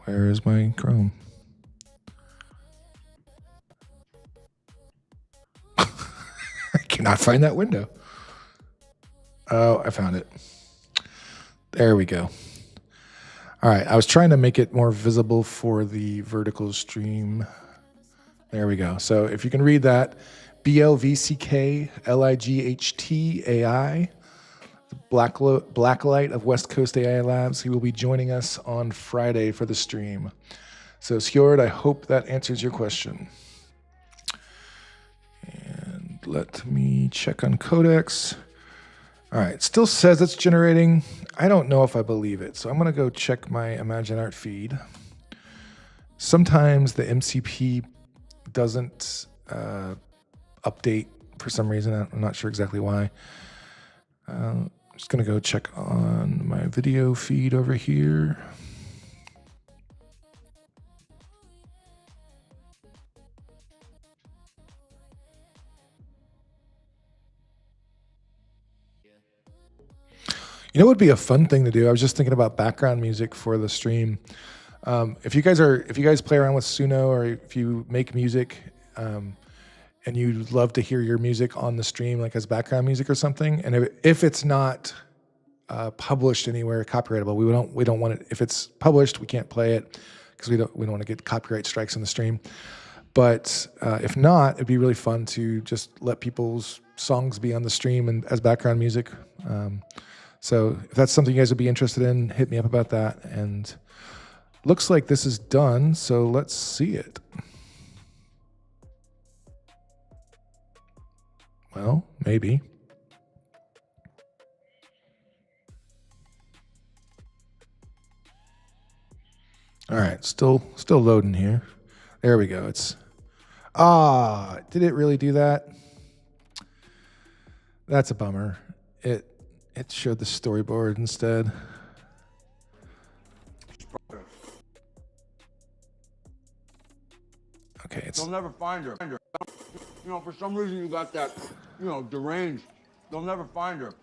Where is my Chrome? I cannot find that window. Oh, I found it. There we go. All right, I was trying to make it more visible for the vertical stream. There we go. So if you can read that, BLVCKLIGHTAI, Blacklight of West Coast AI Labs. He will be joining us on Friday for the stream. So Sjord, I hope that answers your question. And let me check on Codex. All right, it still says it's generating. I don't know if I believe it, so I'm going to go check my ImagineArt feed. Sometimes the MCP doesn't update for some reason. I'm not sure exactly why. I'm just going to go check on my video feed over here. You know what would be a fun thing to do? I was just thinking about background music for the stream. If you guys play around with Suno, or if you make music, and you'd love to hear your music on the stream, like as background music or something, and if it's not published anywhere, copyrightable, we don't want it. If it's published, we can't play it because we don't want to get copyright strikes on the stream. But if not, it'd be really fun to just let people's songs be on the stream and as background music. So if that's something you guys would be interested in, hit me up about that. And looks like this is done, so let's see it. Well, maybe. All right, still loading here. There we go. Did it really do that? That's a bummer. It showed the storyboard instead. Okay, They'll never find her. You know, for some reason you got that, deranged. They'll never find her.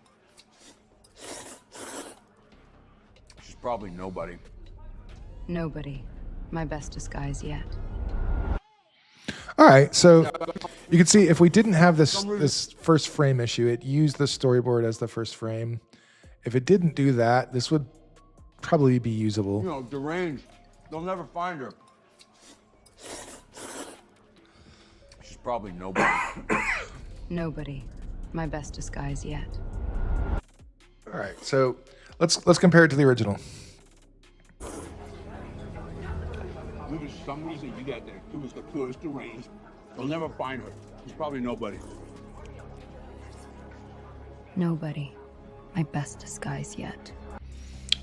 She's probably nobody. Nobody. My best disguise yet. All right, so You can see if we didn't have this first frame issue, it used the storyboard as the first frame. If it didn't do that, this would probably be usable. You know, deranged. They'll never find her. She's probably nobody. Nobody. My best disguise yet. All right, so let's compare it to the original. There's some reason you got there. It was the tourist deranged. They'll never find her. She's probably nobody. Nobody. My best disguise yet.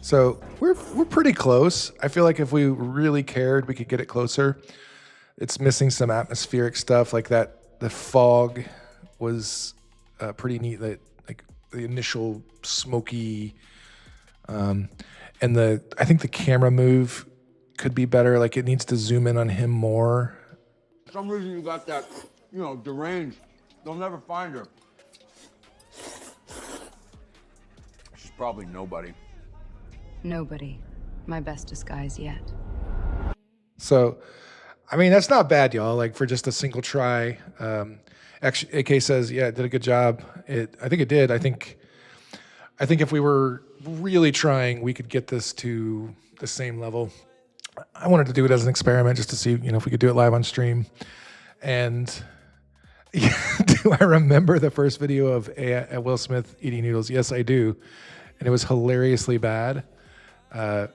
So we're pretty close. I feel like if we really cared, we could get it closer. It's missing some atmospheric stuff like that. The fog was pretty neat. That like the initial smoky, and I think the camera move could be better. Like it needs to zoom in on him more. For some reason you got that, you know, deranged. They'll never find her. She's probably nobody. Nobody. My best disguise yet. So, I mean, that's not bad, y'all. Like for just a single try. Actually, AK says, yeah, it did a good job. I think it did. I think if we were really trying, we could get this to the same level. I wanted to do it as an experiment just to see, if we could do it live on stream. And yeah, do I remember the first video of Will Smith eating noodles? Yes, I do. And it was hilariously bad. Let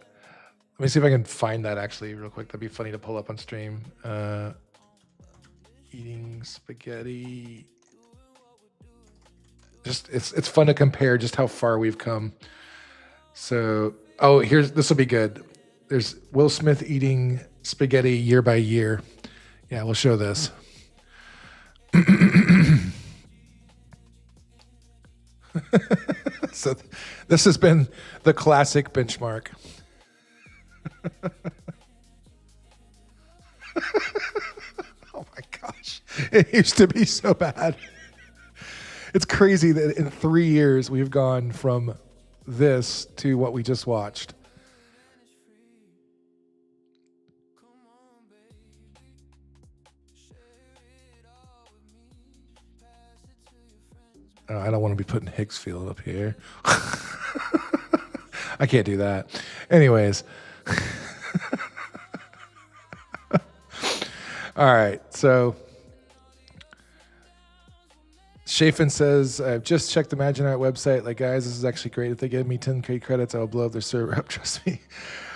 me see if I can find that actually real quick. That'd be funny to pull up on stream. Eating spaghetti. Just it's fun to compare just how far we've come. So, this will be good. There's Will Smith eating spaghetti year by year. Yeah, we'll show this. So this has been the classic benchmark. Oh my gosh. It used to be so bad. It's crazy that in 3 years we've gone from this to what we just watched. Oh, I don't want to be putting Higgsfield up here. I can't do that. Anyways. All right. So Shafin says, I've just checked the ImagineArt website. Like, guys, this is actually great. If they give me 10K credits, I will blow up their server up. Trust me.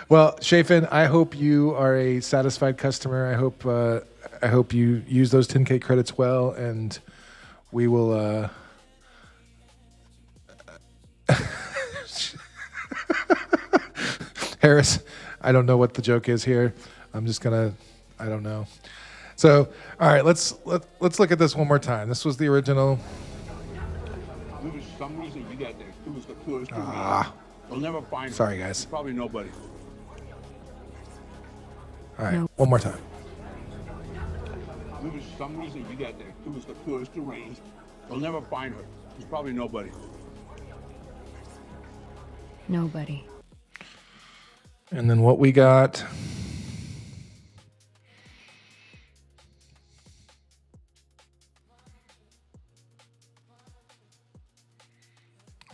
Well, Shafin, I hope you are a satisfied customer. I hope you use those 10K credits well, and we will... Harris, I don't know what the joke is here. I'm just gonna, I don't know. So, all right, let's look at this one more time. This was the original. There's some reason you got there. It was the tourist deranged. They'll never find her. Sorry, guys. She's probably nobody. All right, one more time. There's some reason you got there. It was the tourist deranged. They'll never find her. She's probably nobody. Nobody. And then what we got.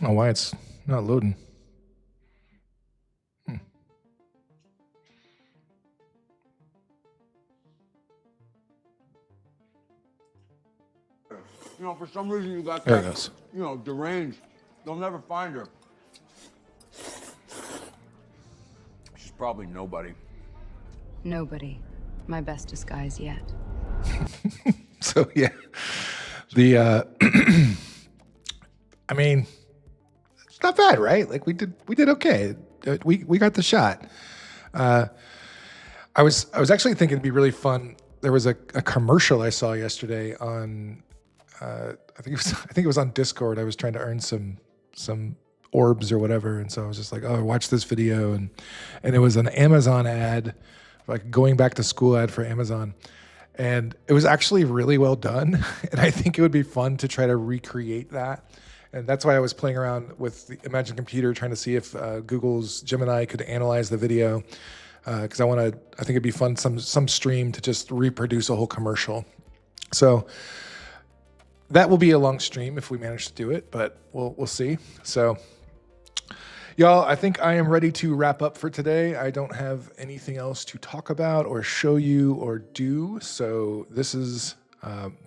I don't know why it's not loading. For some reason you got there that. It goes. Deranged. They'll never find her. She's probably nobody. Nobody. My best disguise yet. So yeah, the I mean, it's not bad, right? Like we did okay. We got the shot. I was actually thinking it'd be really fun. There was a commercial I saw yesterday on I think it was on Discord. I was trying to earn some orbs or whatever, and so I was just like, oh, watch this video, and it was an Amazon ad, like going back to school ad for Amazon, and it was actually really well done, and I think it would be fun to try to recreate that, and that's why I was playing around with the Imagine Computer, trying to see if Google's Gemini could analyze the video, because I think it'd be fun some stream to just reproduce a whole commercial. So that will be a long stream if we manage to do it, but we'll see. So, y'all, I think I am ready to wrap up for today. I don't have anything else to talk about or show you or do. So this is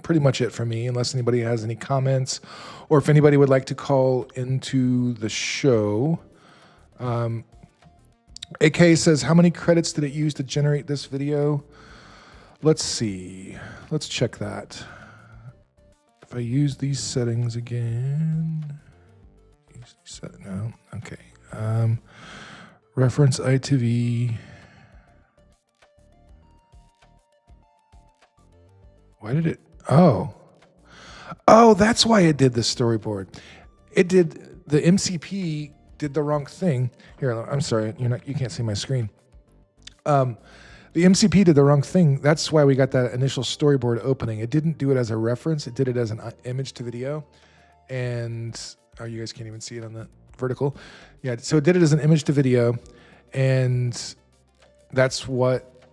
pretty much it for me, unless anybody has any comments or if anybody would like to call into the show. AK says, how many credits did it use to generate this video? Let's see. Let's check that. If I use these settings again, no, okay. Reference I2V. Why did it? Oh, that's why it did the storyboard. It did, the MCP did the wrong thing. Here, I'm sorry, you can't see my screen. The MCP did the wrong thing. That's why we got that initial storyboard opening. It didn't do it as a reference. It did it as an image to video. And, you guys can't even see it on the vertical. Yeah, so it did it as an image to video. And that's what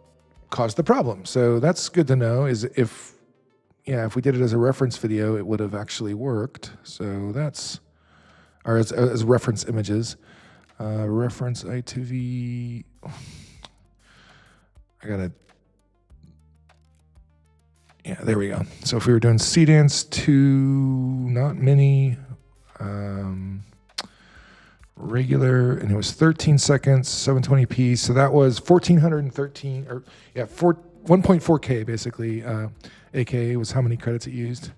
caused the problem. So that's good to know, is if we did it as a reference video, it would have actually worked. So that's, or as reference images. Reference I2V. There we go. So if we were doing CDance 2, not mini, regular, and it was 13 seconds, 720p. So that was 1413, 1.4K basically. AKA was how many credits it used.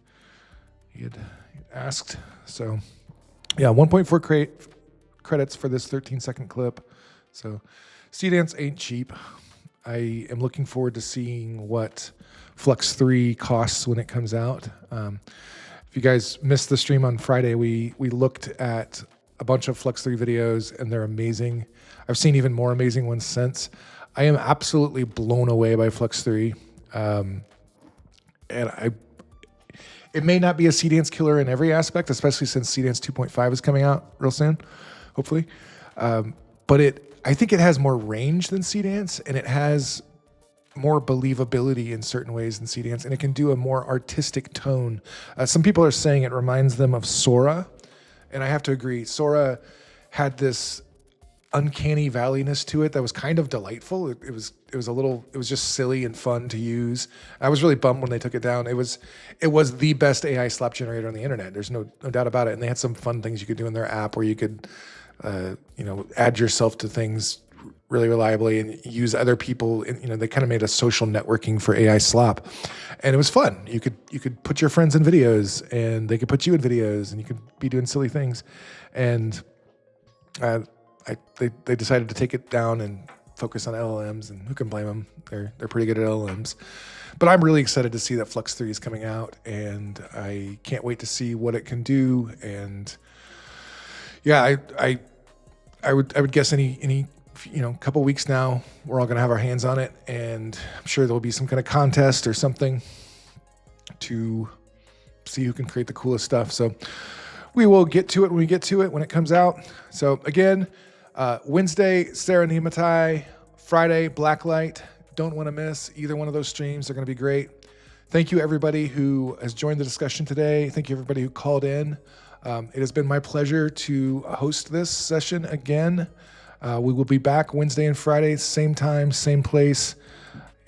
He had asked. So 1.4 credits for this 13-second clip. So CDance ain't cheap. I am looking forward to seeing what Flux 3 costs when it comes out. If you guys missed the stream on Friday, we looked at a bunch of Flux 3 videos, and they're amazing. I've seen even more amazing ones since. I am absolutely blown away by Flux 3. It may not be a CDance killer in every aspect, especially since CDance 2.5 is coming out real soon, hopefully. But I think it has more range than CDance, and it has more believability in certain ways than CDance, and it can do a more artistic tone. Some people are saying it reminds them of Sora, and I have to agree. Sora had this uncanny valleyness to it that was kind of delightful. It was just silly and fun to use. I was really bummed when they took it down. It was the best AI slap generator on the internet. There's no doubt about it. And they had some fun things you could do in their app where you could add yourself to things really reliably and use other people. They kind of made a social networking for AI slop, and it was fun. You could put your friends in videos, and they could put you in videos, and you could be doing silly things. And they decided to take it down and focus on LLMs, and who can blame them? They're pretty good at LLMs. But I'm really excited to see that Flux 3 is coming out, and I can't wait to see what it can do. And yeah, I would guess any couple weeks now, we're all going to have our hands on it, and I'm sure there'll be some kind of contest or something to see who can create the coolest stuff. So we will get to it when we get to it, when it comes out. So again, Wednesday, Serenematai, Friday, Blacklight. Don't want to miss either one of those streams. They're going to be great. Thank you, everybody who has joined the discussion today. Thank you, everybody who called in. It has been my pleasure to host this session again. We will be back Wednesday and Friday, same time, same place,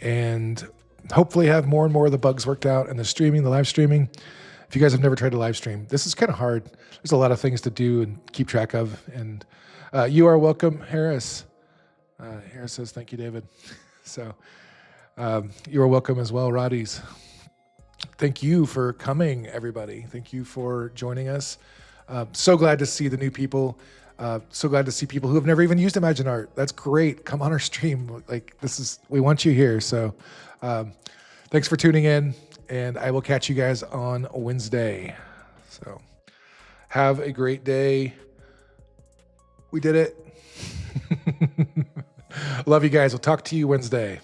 and hopefully have more and more of the bugs worked out and the live streaming. If you guys have never tried to live stream, this is kind of hard. There's a lot of things to do and keep track of. And you are welcome, Harris. Harris says, thank you, David. So you are welcome as well, Roddy's. Thank you for coming, everybody. Thank you for joining us. So glad to see the new people. So glad to see people who have never even used ImagineArt. That's great. Come on our stream. We want you here. So thanks for tuning in, and I will catch you guys on Wednesday. So have a great day. We did it. Love you guys. We'll talk to you Wednesday.